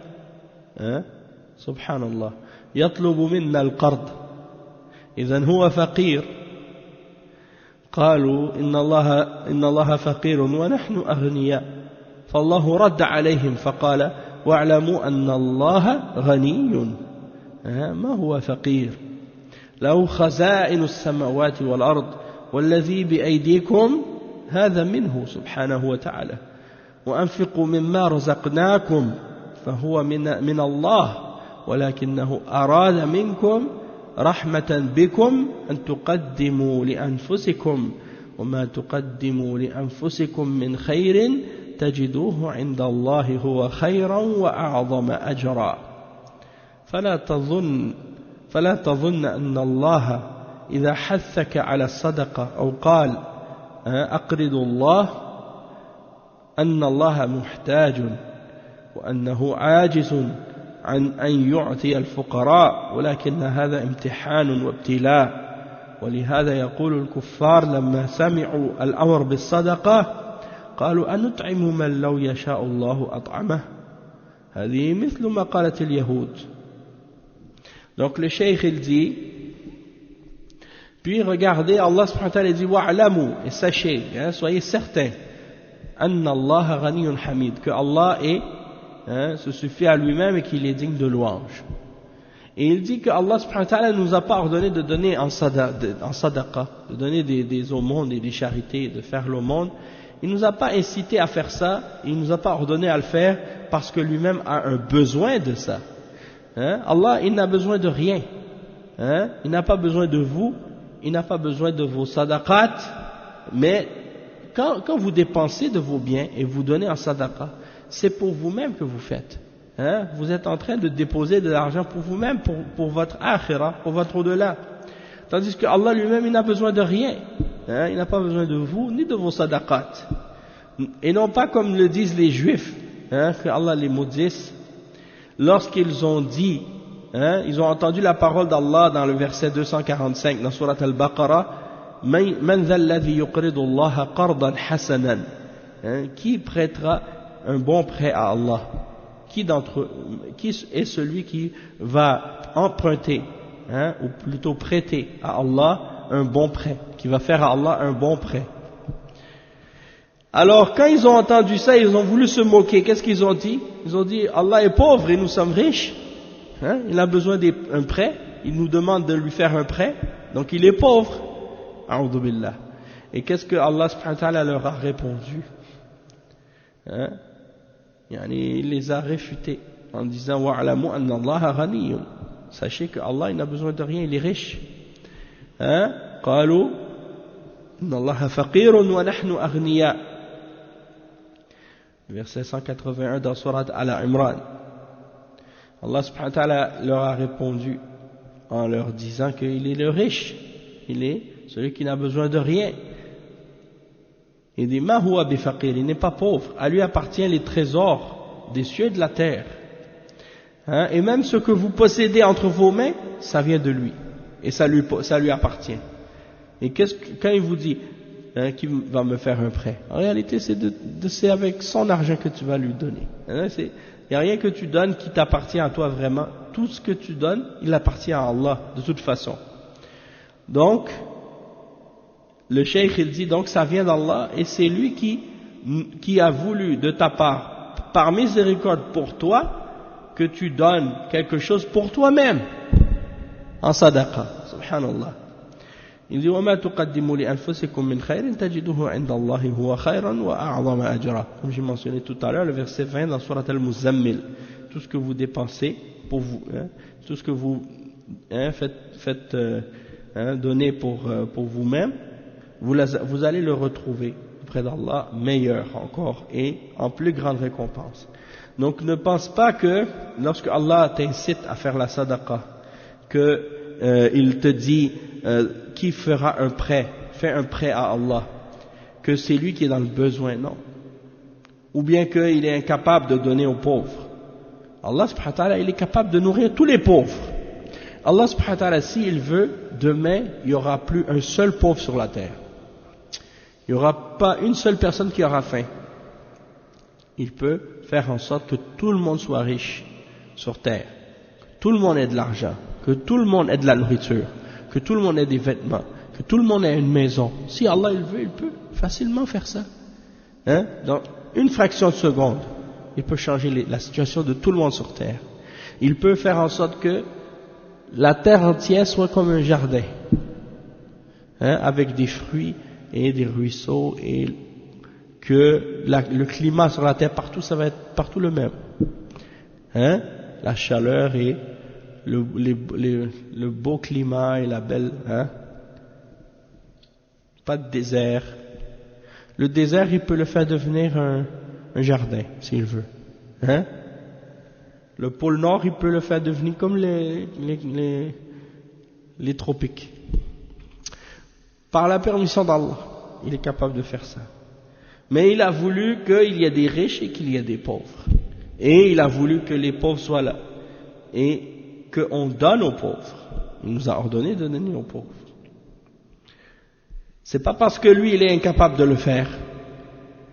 سبحان الله يطلب منا القرض إذن هو فقير قالوا إن الله فقير ونحن أغنياء فالله رد عليهم فقال واعلموا أن الله غني ما هو فقير له خزائن السماوات والأرض والذي بأيديكم هذا منه سبحانه وتعالى وأنفقوا مما رزقناكم فهو من الله ولكنه أراد منكم رحمة بكم أن تقدموا لأنفسكم وما تقدموا لأنفسكم من خير تجدوه عند الله هو خيرا وأعظم أجرا فلا تظن أن الله إذا حثك على الصدقة أو قال أقرض الله أن الله محتاج وأنه عاجز عن أن يعطي الفقراء ولكن هذا امتحان وابتلاء ولهذا يقول الكفار لما سمعوا الأمر بالصدقة قالوا أنطعم من لو يشاء الله أطعمه هذه مثل ما قالت اليهود. Donc le cheikh il dit, puis regardez, Allah subhanahu wa ta'ala dit wa'lamu, et sachez, soyez certains, anna Allah ghaniyun hamid, que Allah est, se suffit à lui-même et qu'il est digne de louange. Et il dit que Allah subhanahu wa ta'ala nous a pas ordonné de donner en sadaqa, de donner des aumônes et des charités, de faire l'aumône. Il nous a pas incité à faire ça, il nous a pas ordonné à le faire parce que lui-même a un besoin de ça. Allah, il n'a besoin de rien. Il n'a pas besoin de vous, il n'a pas besoin de vos sadaqat, mais quand vous dépensez de vos biens et vous donnez en sadaqa, c'est pour vous-même que vous faites. Vous êtes en train de déposer de l'argent pour vous-même, pour votre akhira, pour votre au-delà. Tandis que Allah lui-même, il n'a besoin de rien. Il n'a pas besoin de vous, ni de vos sadaqat. Et non pas comme le disent les juifs, que Allah les maudisse, lorsqu'ils ont dit, ils ont entendu la parole d'Allah dans le verset 245 dans Surat Al-Baqarah, Man dha alladhi yuqridu Allah qardan hasanan, qui prêtera un bon prêt à Allah? Qui est celui qui va emprunter, ou plutôt prêter à Allah un bon prêt, qui va faire à Allah un bon prêt? Alors quand ils ont entendu ça, ils ont voulu se moquer. Qu'est-ce qu'ils ont dit? Ils ont dit Allah est pauvre et nous sommes riches. Il a besoin d'un prêt, il nous demande de lui faire un prêt, donc il est pauvre. A'udhu billah. Et qu'est-ce que Allah subhanahu wa ta'ala leur a répondu? Il les a réfutés en disant wa'alamu anna Allah ghaniyun. Sachez que Allah il n'a besoin de rien, il est riche. Qalu inna Allah faqirun wa nahnu aghniya. Verset 181 dans Surat Al-Imran. Allah subhanahu wa ta'ala leur a répondu en leur disant qu'il est le riche, il est celui qui n'a besoin de rien. Il dit ma huwa bifaqir, il n'est pas pauvre, à lui appartient les trésors des cieux et de la terre. Hein, et même ce que vous possédez entre vos mains, ça vient de lui. Et ça lui appartient. Et quand il vous dit qui va me faire un prêt, en réalité c'est avec son argent que tu vas lui donner. Hein, il n'y a rien que tu donnes qui t'appartient à toi vraiment. Tout ce que tu donnes, il appartient à Allah de toute façon. Donc, le cheikh il dit donc ça vient d'Allah et c'est lui qui a voulu de ta part, par miséricorde pour toi, que tu donnes quelque chose pour toi-même en sadaqa. Subhanallah. Il dit وَمَا تُقَدِّمُوا لِأَنفُسِكُم مِّنْ خَيْرٍ تَجِدُوهُ عِندَ اللَّهِ هُوَ خَيْرًا وَأَعْظَمَ أَجْرًا. Comme j'ai mentionné tout à l'heure, le verset 20 dans Surat Al-Muzammil. Tout ce que vous dépensez pour vous, tout ce que vous faites donner pour vous-même, vous allez le retrouver auprès d'Allah meilleur encore et en plus grande récompense. Donc ne pense pas que lorsque Allah t'incite à faire la sadaqa, il te dit qui fera un prêt, fais un prêt à Allah, que c'est lui qui est dans le besoin, non. Ou bien qu'il est incapable de donner aux pauvres. Allah subhanahu wa ta'ala, il est capable de nourrir tous les pauvres. Allah subhanahu wa ta'ala, s'il veut, demain, il n'y aura plus un seul pauvre sur la terre. Il n'y aura pas une seule personne qui aura faim. Il peut faire en sorte que tout le monde soit riche sur terre, que tout le monde ait de l'argent, que tout le monde ait de la nourriture, que tout le monde ait des vêtements, que tout le monde ait une maison. Si Allah il veut, il peut facilement faire ça. Dans une fraction de seconde, il peut changer la situation de tout le monde sur terre. Il peut faire en sorte que la terre entière soit comme un jardin, avec des fruits et des ruisseaux, et que le climat sur la terre partout, ça va être partout le même. La chaleur et le beau climat et la belle, pas de désert. Le désert, il peut le faire devenir un jardin, s'il veut. Le pôle Nord, il peut le faire devenir comme les tropiques. Par la permission d'Allah, il est capable de faire ça. Mais il a voulu qu'il y ait des riches et qu'il y ait des pauvres. Et il a voulu que les pauvres soient là. Et qu'on donne aux pauvres. Il nous a ordonné de donner aux pauvres. C'est pas parce que lui, il est incapable de le faire.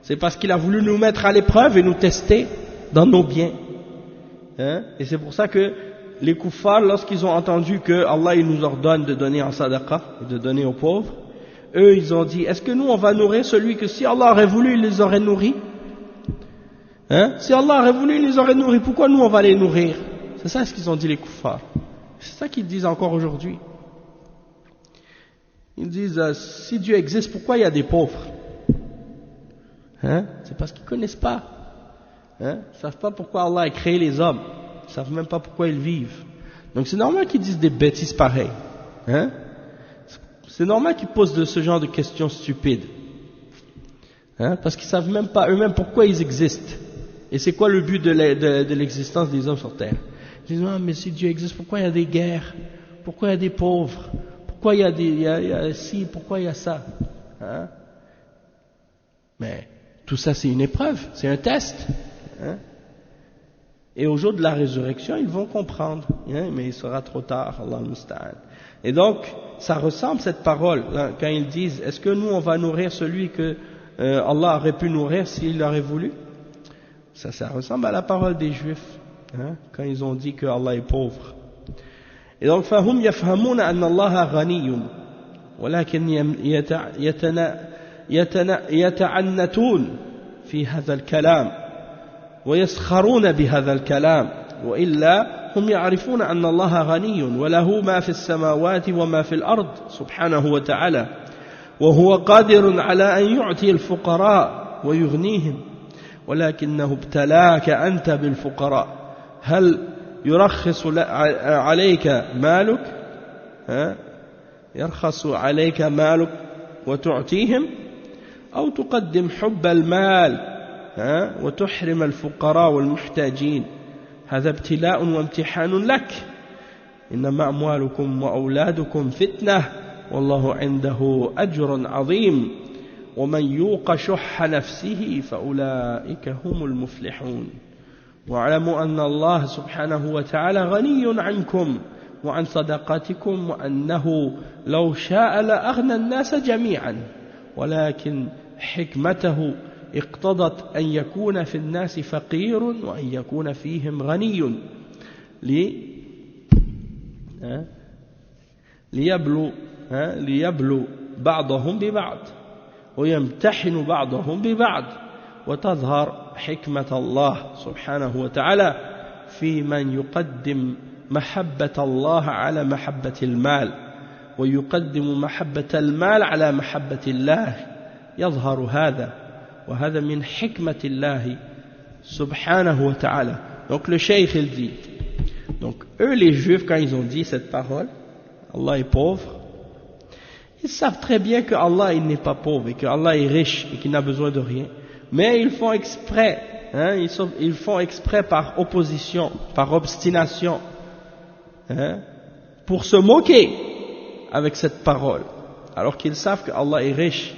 C'est parce qu'il a voulu nous mettre à l'épreuve et nous tester dans nos biens. Et c'est pour ça que les kuffars, lorsqu'ils ont entendu que Allah il nous ordonne de donner en sadaqa, de donner aux pauvres, eux ils ont dit, est-ce que nous on va nourrir celui que si Allah aurait voulu, il les aurait nourris? Si Allah aurait voulu, il les aurait nourris, pourquoi nous on va les nourrir? C'est ça ce qu'ils ont dit les kuffars. C'est ça qu'ils disent encore aujourd'hui. Ils disent, si Dieu existe, pourquoi il y a des pauvres? C'est parce qu'ils ne connaissent pas. Ils ne savent pas pourquoi Allah a créé les hommes. Ils ne savent même pas pourquoi ils vivent. Donc c'est normal qu'ils disent des bêtises pareilles. C'est normal qu'ils posent ce genre de questions stupides. Parce qu'ils ne savent même pas eux-mêmes pourquoi ils existent. Et c'est quoi le but de l'existence des hommes sur Terre? Ils disent, mais si Dieu existe, pourquoi il y a des guerres? Pourquoi il y a des pauvres? Pourquoi il y a ci? Pourquoi il y a ça? Mais tout ça c'est une épreuve, c'est un test. Et au jour de la résurrection, ils vont comprendre. Mais il sera trop tard, Allah al-Musta'an. Et donc, ça ressemble cette parole, là, quand ils disent, est-ce que nous on va nourrir celui que Allah aurait pu nourrir s'il l'aurait voulu? Ça ressemble à la parole des Juifs, quand ils ont dit que Allah est pauvre. Et donc, فهم يفهمون أن الله غني ولكن يتعنتون في هذا الكلام ويسخرون بهذا الكلام وإلا هم يعرفون أن الله غني وله ما في السماوات وما في الأرض سبحانه وتعالى وهو قادر على أن يعطي الفقراء ويغنيهم ولكنه ابتلاك أنت بالفقراء هل يرخص عليك مالك يرخص عليك مالك وتعطيهم أو تقدم حب المال وتحرم الفقراء والمحتاجين هذا ابتلاء وامتحان لك إنما أموالكم وأولادكم فتنة والله عنده أجر عظيم ومن يوق شح نفسه فأولئك هم المفلحون واعلموا أن الله سبحانه وتعالى غني عنكم وعن صدقاتكم وأنه لو شاء لأغنى الناس جميعا ولكن حكمته اقتضت أن يكون في الناس فقير وأن يكون فيهم غني ليبلو بعضهم ببعض ويمتحن بعضهم ببعض وتظهر حكمة الله سبحانه وتعالى في من يقدم محبة الله على محبة المال ويقدم محبة المال على محبة الله يظهر هذا وهذا من حكمة الله سبحانه وتعالى. Donc le cheikh il dit, donc eux les juifs quand ils ont dit cette parole, Allah est pauvre, ils savent très bien que Allah il n'est pas pauvre et que Allah est riche et qu'il n'a besoin de rien, mais ils font exprès, ils font exprès par opposition, par obstination, pour se moquer avec cette parole, alors qu'ils savent que Allah est riche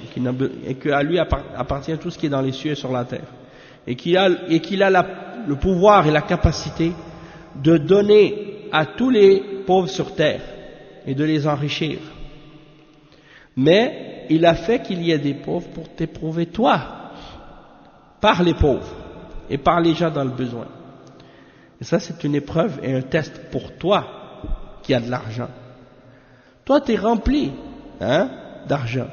et qu'à lui appartient tout ce qui est dans les cieux et sur la terre, et qu'il a le pouvoir et la capacité de donner à tous les pauvres sur terre et de les enrichir. Mais il a fait qu'il y ait des pauvres pour t'éprouver toi, par les pauvres et par les gens dans le besoin. Et ça c'est une épreuve et un test pour toi qui a de l'argent. Toi t'es rempli d'argent,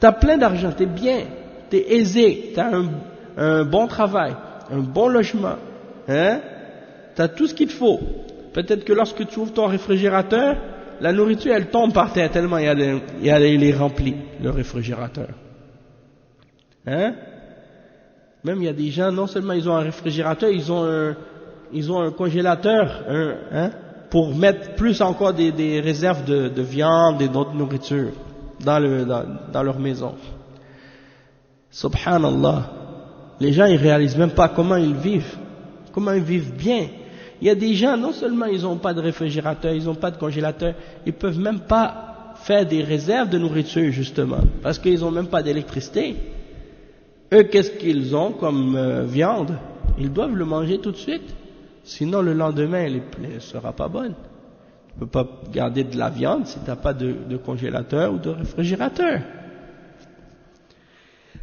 t'as plein d'argent, t'es bien, t'es aisé, t'as un bon travail, un bon logement, t'as tout ce qu'il te faut. Peut-être que lorsque tu ouvres ton réfrigérateur, la nourriture elle tombe par terre tellement il est rempli, le réfrigérateur. Même il y a des gens, non seulement ils ont un réfrigérateur, ils ont un congélateur, pour mettre plus encore des réserves de viande et d'autres nourritures dans leur maison. Subhanallah. Les gens ils réalisent même pas comment ils vivent bien. Il y a des gens, non seulement ils n'ont pas de réfrigérateur, ils n'ont pas de congélateur, ils peuvent même pas faire des réserves de nourriture justement, parce qu'ils n'ont même pas d'électricité. Eux, qu'est-ce qu'ils ont comme viande? Ils doivent le manger tout de suite, sinon le lendemain elle ne sera pas bonne. Tu ne peux pas garder de la viande si tu n'as pas de congélateur ou de réfrigérateur.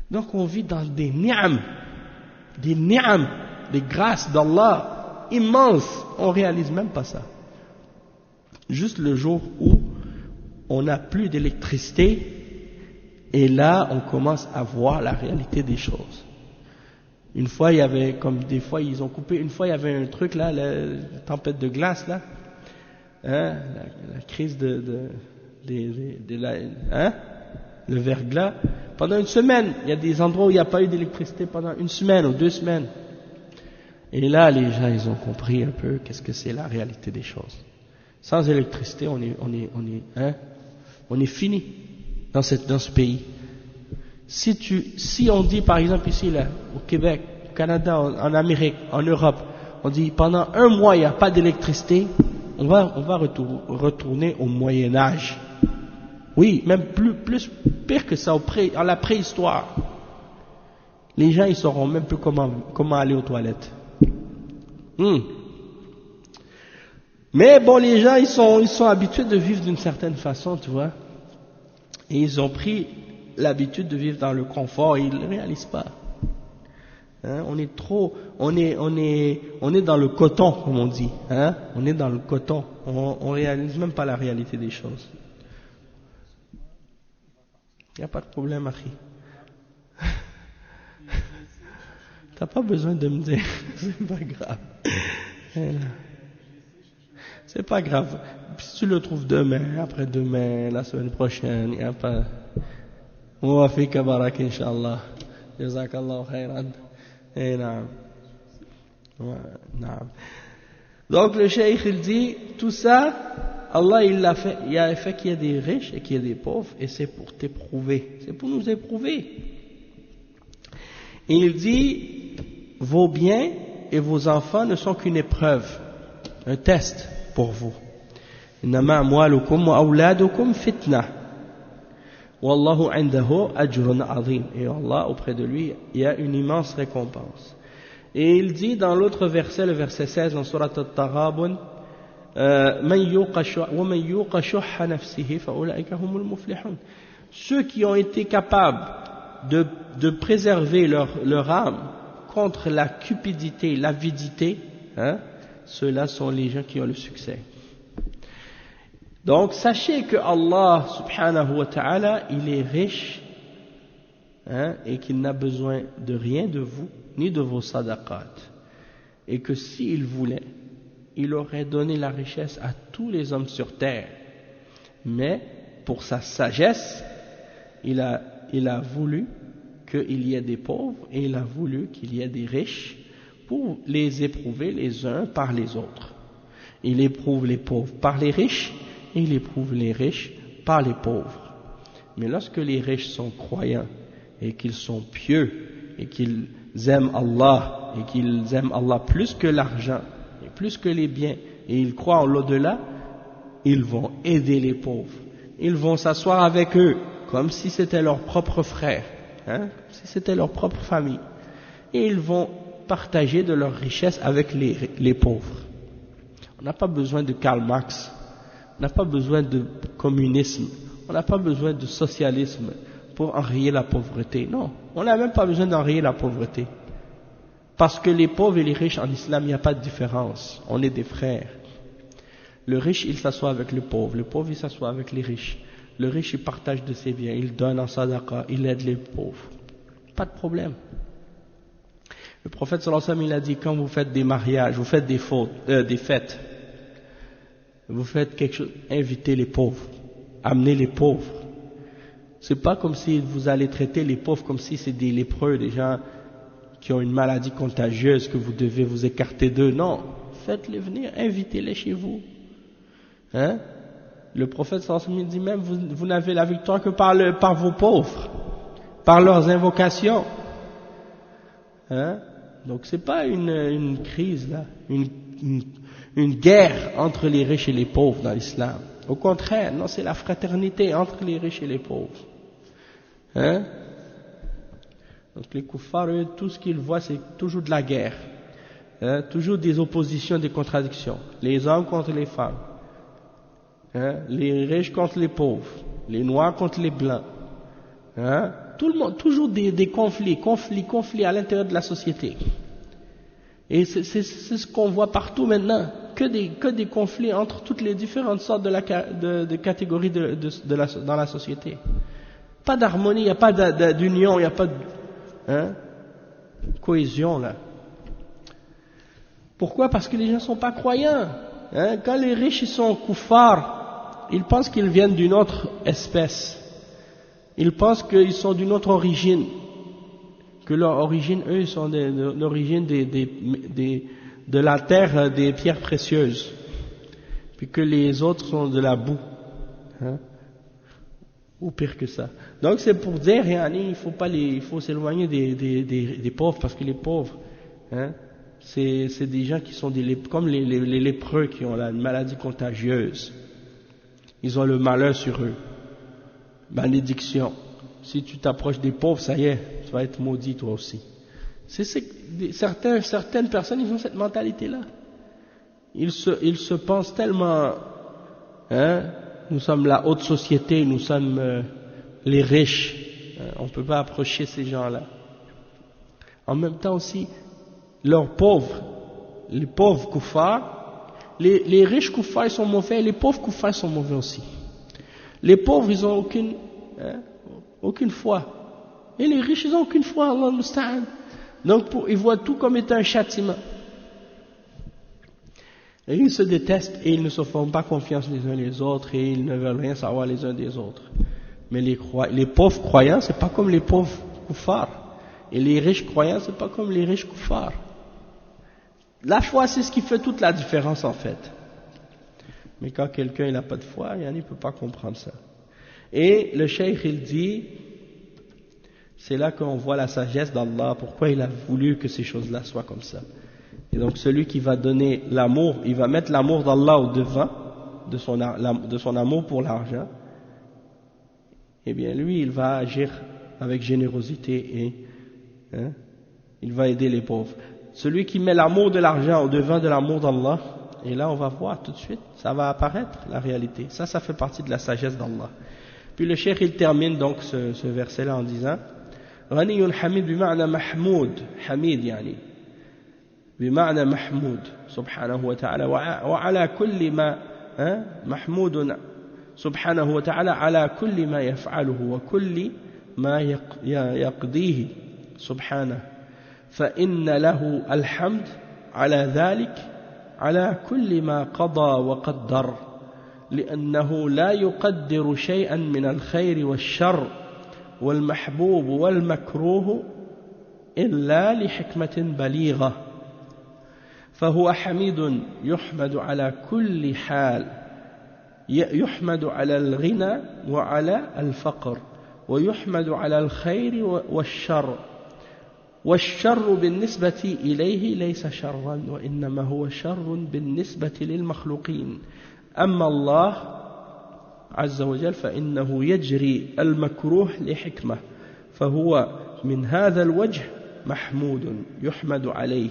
Donc on vit dans des ni'am, des grâces d'Allah immenses, on ne réalise même pas ça. Juste le jour où on n'a plus d'électricité, et là on commence à voir la réalité des choses. Une fois il y avait, comme des fois ils ont coupé, une fois il y avait un truc là, la tempête de glace là, la crise le verglas, pendant une semaine, il y a des endroits où il n'y a pas eu d'électricité pendant une semaine ou 2 semaines. Et là, les gens, ils ont compris un peu qu'est-ce que c'est la réalité des choses. Sans électricité, on est fini dans ce pays. Si on dit, par exemple, ici, là, au Québec, au Canada, en Amérique, en Europe, on dit, pendant 1 mois, il n'y a pas d'électricité, on va retourner au Moyen-Âge. Oui, même pire que ça, à la préhistoire. Les gens, ils sauront même plus comment aller aux toilettes. Mais bon, les gens, ils sont habitués de vivre d'une certaine façon, tu vois. Et ils ont pris l'habitude de vivre dans le confort et ils ne le réalisent pas. On est dans le coton, comme on dit. On est dans le coton. On réalise même pas la réalité des choses. Il n'y a pas de problème, Akhi. T'as pas besoin de me dire, c'est pas grave. C'est pas grave. Si tu le trouves demain, après-demain, la semaine prochaine, il n'y a pas. Wa fika barak, Inch'Allah. Jazakallahu khairan. Et naam. Donc le cheikh il dit, tout ça, Allah il a fait qu'il y ait des riches et qu'il y ait des pauvres, et c'est pour t'éprouver, c'est pour nous éprouver. Et il dit, vos biens et vos enfants ne sont qu'une épreuve, un test pour vous. Innama amwalukum wa awladukum fitna. Wallahu indahu ajrun azim. Et Allah, auprès de lui, il y a une immense récompense. Et il dit dans l'autre verset, le verset 16 dans Surat At-Taghabun, ceux qui ont été capables de préserver leur âme contre la cupidité, l'avidité, hein, ceux-là sont les gens qui ont le succès. Donc sachez que Allah subhanahu wa ta'ala, il est riche, hein, et qu'il n'a besoin de rien de vous, ni de vos sadaqat. Et que s'il voulait, il aurait donné la richesse à tous les hommes sur terre. Mais pour sa sagesse, il a voulu qu'il y ait des pauvres et il a voulu qu'il y ait des riches pour les éprouver les uns par les autres. Il éprouve les pauvres par les riches et il éprouve les riches par les pauvres. Mais lorsque les riches sont croyants et qu'ils sont pieux et qu'ils aiment Allah et qu'ils aiment Allah plus que l'argent et plus que les biens et ils croient en l'au-delà, ils vont aider les pauvres. Ils vont s'asseoir avec eux comme si c'était leur propre frère, hein, si c'était leur propre famille. Et ils vont partager de leur richesse avec les pauvres. On n'a pas besoin de Karl Marx, on n'a pas besoin de communisme, on n'a pas besoin de socialisme pour enrayer la pauvreté. Non, on n'a même pas besoin d'enrayer la pauvreté. Parce que les pauvres et les riches en islam, il n'y a pas de différence. On est des frères. Le riche, il s'assoit avec le pauvre il s'assoit avec les riches. Le riche, il partage de ses biens, il donne en sadaqa, il aide les pauvres. Pas de problème. Le prophète sallallahu alayhi wa sallam, il a dit, quand vous faites des mariages, vous faites des fêtes, vous faites quelque chose, invitez les pauvres, amenez les pauvres. C'est pas comme si vous allez traiter les pauvres comme si c'est des lépreux, des gens qui ont une maladie contagieuse que vous devez vous écarter d'eux. Non, faites-les venir, invitez-les chez vous. Hein? Le prophète sallallahu alayhi wa sallam dit même, vous n'avez la victoire que par vos pauvres, par leurs invocations. Hein? Donc c'est pas une crise là, une guerre entre les riches et les pauvres dans l'islam. Au contraire, non, c'est la fraternité entre les riches et les pauvres. Hein? Donc les kuffars, eux, tout ce qu'ils voient, c'est toujours de la guerre. Hein? Toujours des oppositions, des contradictions. Les hommes contre les femmes. Hein? Les riches contre les pauvres. Les noirs contre les blancs. Hein? Tout le monde, toujours des conflits à l'intérieur de la société. Et c'est ce qu'on voit partout maintenant. Que des conflits entre toutes les différentes sortes de catégories dans la société. Pas d'harmonie, il n'y a pas d'union, il n'y a pas de cohésion là. Pourquoi? Parce que les gens ne sont pas croyants. Hein? Quand les riches ils sont kuffars, ils pensent qu'ils viennent d'une autre espèce. Ils pensent qu'ils sont d'une autre origine. Que leur origine, eux, ils sont d'origine de la terre des pierres précieuses. Puis que les autres sont de la boue. Hein? Ou pire que ça. Donc c'est pour dire, il faut s'éloigner des pauvres, parce que les pauvres, hein, c'est des gens qui sont comme les lépreux qui ont la maladie contagieuse. Ils ont le malheur sur eux. Malédiction. Si tu t'approches des pauvres, ça y est, tu vas être maudit toi aussi. Certaines personnes, ils ont cette mentalité-là. Ils se pensent tellement, hein, nous sommes la haute société, nous sommes les riches. On ne peut pas approcher ces gens-là. En même temps aussi, les pauvres kuffars, les riches kuffars ils sont mauvais, les pauvres kuffars sont mauvais aussi. Les pauvres, ils n'ont aucune foi. Et les riches, ils n'ont aucune foi, Allah musta'an. Donc ils voient tout comme étant un châtiment. Et ils se détestent et ils ne se font pas confiance les uns les autres et ils ne veulent rien savoir les uns des autres. Mais les pauvres croyants, c'est pas comme les pauvres kuffars. Et les riches croyants, c'est pas comme les riches kuffars. La foi, c'est ce qui fait toute la différence en fait. Mais quand quelqu'un n'a pas de foi, il ne peut pas comprendre ça. Et le cheikh, il dit, c'est là qu'on voit la sagesse d'Allah, pourquoi il a voulu que ces choses-là soient comme ça. Et donc celui qui va donner l'amour, il va mettre l'amour d'Allah au devant de son amour pour l'argent, eh bien lui il va agir avec générosité et il va aider les pauvres. Celui qui met l'amour de l'argent au-devant de l'amour d'Allah, et là on va voir tout de suite, ça va apparaître la réalité. Ça fait partie de la sagesse d'Allah. Puis le cheikh il termine donc ce verset-là en disant غني حميد بمعنى محمود حميد يعني بمعنى محمود سبحانه وتعالى وعلى كل ما محمود سبحانه وتعالى على كل ما يفعله وكل ما يقضيه سبحانه فإن له الحمد على ذلك على كل ما قضى وقدر لأنه لا يقدر شيئا من الخير والشر والمحبوب والمكروه إلا لحكمة بليغة فهو حميد يحمد على كل حال يحمد على الغنى وعلى الفقر ويحمد على الخير والشر والشر بالنسبة إليه ليس شرا وإنما هو شر بالنسبة للمخلوقين أما الله عز وجل فإنه يجري المكروه لحكمة فهو من هذا الوجه محمود يحمد عليه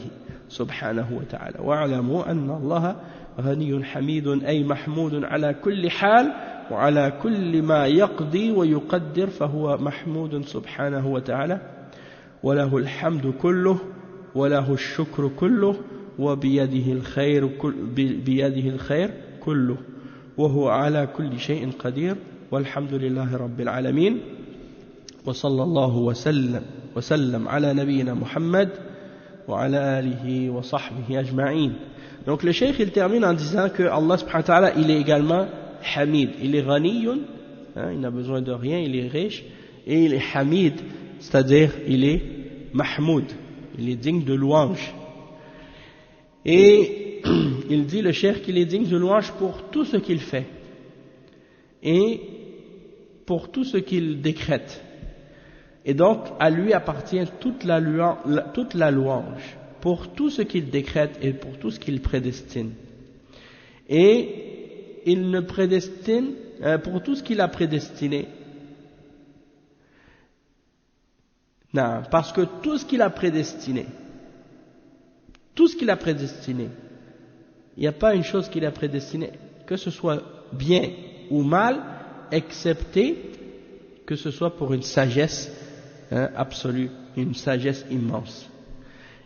سبحانه وتعالى واعلموا أن الله غني حميد أي محمود على كل حال وعلى كل ما يقضي ويقدر فهو محمود سبحانه وتعالى وله الحمد كله وله الشكر كله وبيده الخير كله وهو على كل شيء قدير والحمد لله رب العالمين وصلى الله وسلم على نبينا محمد وعلى آله وصحبه أجمعين. Donc le cheikh il termine en disant que Allah subhanahu wa ta'ala il est également Hamid, il est Ghaniyun, il n'a besoin de rien, il est riche, et il est Hamid, c'est-à-dire il est Mahmoud, il est digne de louange. Et il dit le cheikh qu'il est digne de louange pour tout ce qu'il fait et pour tout ce qu'il décrète. Et donc à lui appartient toute la louange pour tout ce qu'il décrète et pour tout ce qu'il prédestine. Et il ne prédestine pour tout ce qu'il a prédestiné. Non, parce que tout ce qu'il a prédestiné, il n'y a pas une chose qu'il a prédestinée, que ce soit bien ou mal, excepté que ce soit pour une sagesse absolue, une sagesse immense.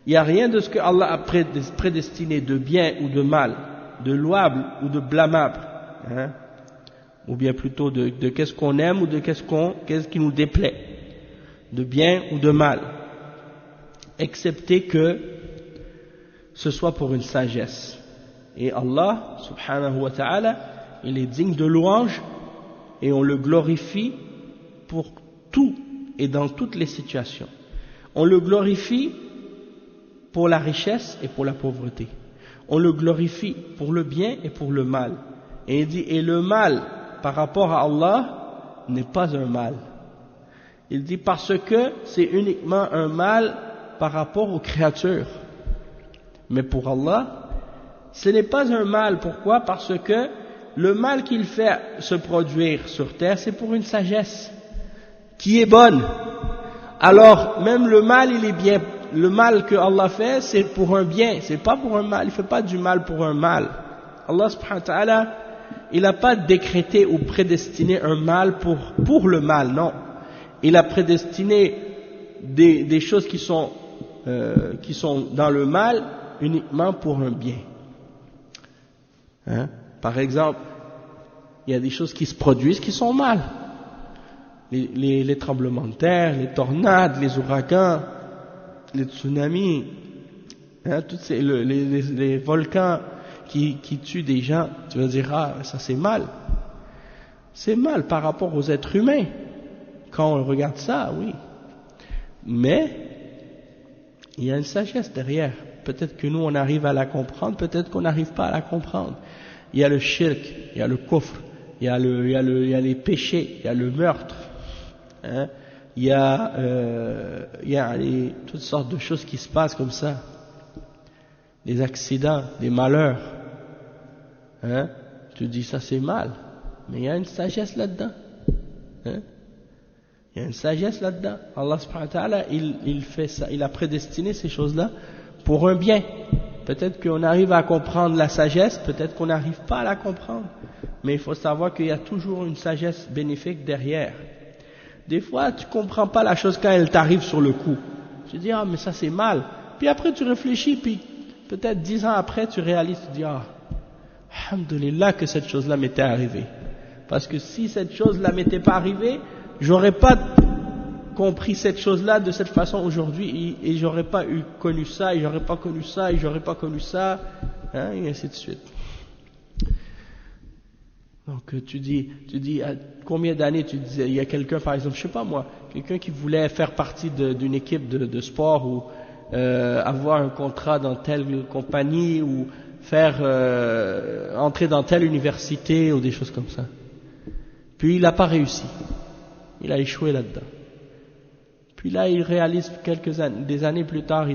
Il n'y a rien de ce que Allah a prédestiné de bien ou de mal, de louable ou de blâmable, ou bien plutôt de qu'est-ce qu'on aime ou de qu'est-ce qui nous déplaît, de bien ou de mal, excepté que ce soit pour une sagesse. Et Allah, subhanahu wa ta'ala, il est digne de louange et on le glorifie pour tout et dans toutes les situations. On le glorifie pour la richesse et pour la pauvreté. On le glorifie pour le bien et pour le mal. Et il dit, et le mal par rapport à Allah n'est pas un mal. Il dit parce que c'est uniquement un mal par rapport aux créatures. Mais pour Allah, ce n'est pas un mal. Pourquoi? Parce que le mal qu'il fait se produire sur terre, c'est pour une sagesse qui est bonne. Alors, même le mal, il est bien. Le mal que Allah fait, c'est pour un bien, c'est pas pour un mal. Il fait pas du mal pour un mal. Allah subhanahu wa ta'ala, il n'a pas décrété ou prédestiné un mal pour le mal, non. Il a prédestiné des choses qui sont dans le mal uniquement pour un bien. Par exemple, il y a des choses qui se produisent qui sont mal. Les tremblements de terre, les tornades, les ouragans, les tsunamis, les volcans qui tuent des gens. Tu vas dire, ah, ça c'est mal. C'est mal par rapport aux êtres humains. Quand on regarde ça, oui. Mais il y a une sagesse derrière. Peut-être que nous on arrive à la comprendre, peut-être qu'on n'arrive pas à la comprendre. Il y a le shirk, il y a le kufr, il y a les péchés, il y a le meurtre, il y a toutes sortes de choses qui se passent comme ça, des accidents, des malheurs. Tu dis ça c'est mal, mais il y a une sagesse là-dedans. Il y a une sagesse là-dedans. Allah subhanahu wa ta'ala, il fait ça, il a prédestiné ces choses-là pour un bien. Peut-être qu'on arrive à comprendre la sagesse, peut-être qu'on n'arrive pas à la comprendre. Mais il faut savoir qu'il y a toujours une sagesse bénéfique derrière. Des fois, tu comprends pas la chose quand elle t'arrive sur le coup. Tu dis, ah, mais ça c'est mal. Puis après, tu réfléchis, puis peut-être 10 ans après, tu réalises, tu dis, ah, alhamdoulilah que cette chose-là m'était arrivée. Parce que si cette chose-là m'était pas arrivée, j'aurais pas compris cette chose-là de cette façon aujourd'hui, et j'aurais pas connu ça, et j'aurais pas connu ça, et j'aurais pas connu ça, hein, et ainsi de suite. Donc tu dis, à combien d'années tu disais, il y a quelqu'un par exemple, je sais pas moi, quelqu'un qui voulait faire partie d'une équipe de sport ou avoir un contrat dans telle compagnie ou faire entrer dans telle université ou des choses comme ça. Puis il n'a pas réussi, il a échoué là-dedans. Puis là il réalise des années plus tard,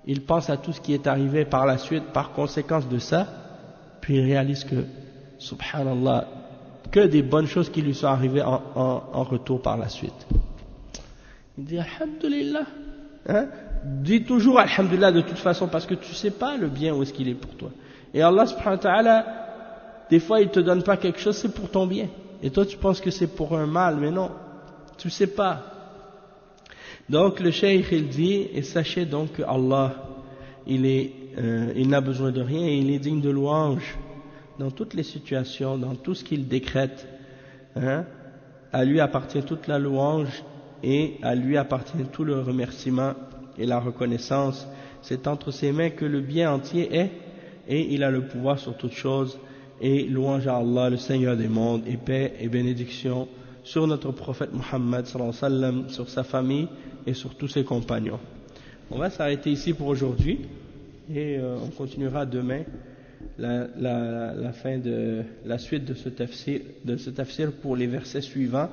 il pense à tout ce qui est arrivé par la suite, par conséquence de ça, puis il réalise que subhanallah, que des bonnes choses qui lui sont arrivées en retour par la suite. Il dit alhamdulillah, hein? Dis toujours alhamdulillah de toute façon, parce que tu sais pas le bien où est-ce qu'il est pour toi. Et Allah subhanahu wa ta'ala, des fois il te donne pas quelque chose, c'est pour ton bien. Et toi tu penses que c'est pour un mal, mais non, tu sais pas. Donc le cheikh il dit, et sachez donc que Allah, il n'a besoin de rien et il est digne de louange dans toutes les situations, dans tout ce qu'il décrète, hein, à lui appartient toute la louange et à lui appartient tout le remerciement et la reconnaissance. C'est entre ses mains que le bien entier est, et il a le pouvoir sur toutes choses. Et louange à Allah, le Seigneur des mondes, et paix et bénédiction sur notre prophète Muhammad sallallahu alayhi wa sallam, sur sa famille et sur tous ses compagnons. On va s'arrêter ici pour aujourd'hui et on continuera demain la fin de la suite de ce tafsir pour les versets suivants.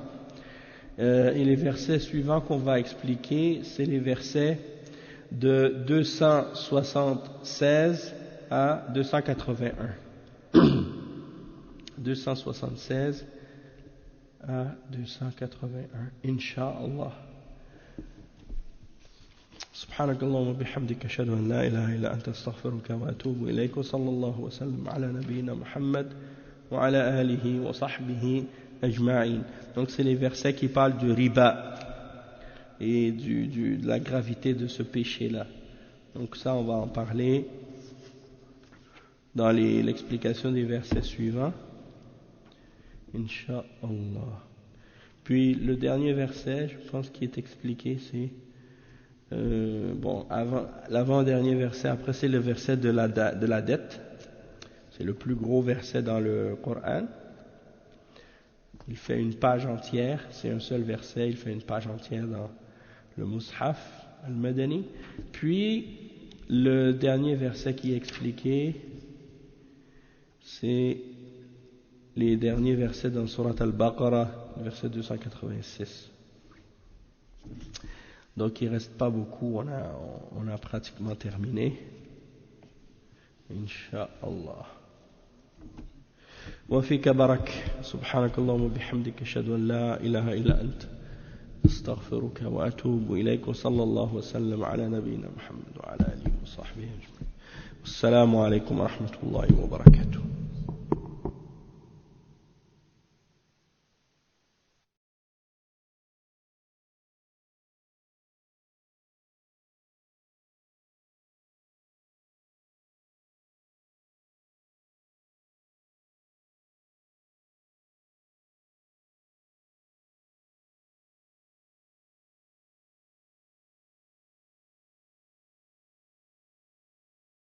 Et les versets suivants qu'on va expliquer, c'est les versets de 276 à 281. 276 à 281, Inch'Allah. سبحانك اللهم وبحمدك أشهد أن لا إله إلا أنت أستغفرك وأتوب إليك وصلى الله وسلم على نبينا محمد وعلى آله وصحبه أجمعين. Donc c'est les versets qui parlent du riba et de la gravité de ce péché-là. Donc ça on va en parler dans l'explication des versets suivants, Inch'Allah. Puis le dernier verset, je pense qui est expliqué, c'est l'avant-dernier verset, après c'est le verset de la dette. C'est le plus gros verset dans le Coran. Il fait une page entière, c'est un seul verset, il fait une page entière dans le Mushaf al-Madani. Puis le dernier verset qui est expliqué, c'est les derniers versets dans Surat al-Baqarah, verset 286. Donc il ne reste pas beaucoup, on a pratiquement terminé. Inch'Allah. وفيك برك سبحانك اللهم وبحمدك أشهد أن لا إله إلا أنت أستغفرك وأتوب إليك وصلى الله وسلم على نبينا محمد وعلى آله وصحبه أجمعين. والسلام عليكم ورحمة الله وبركاته.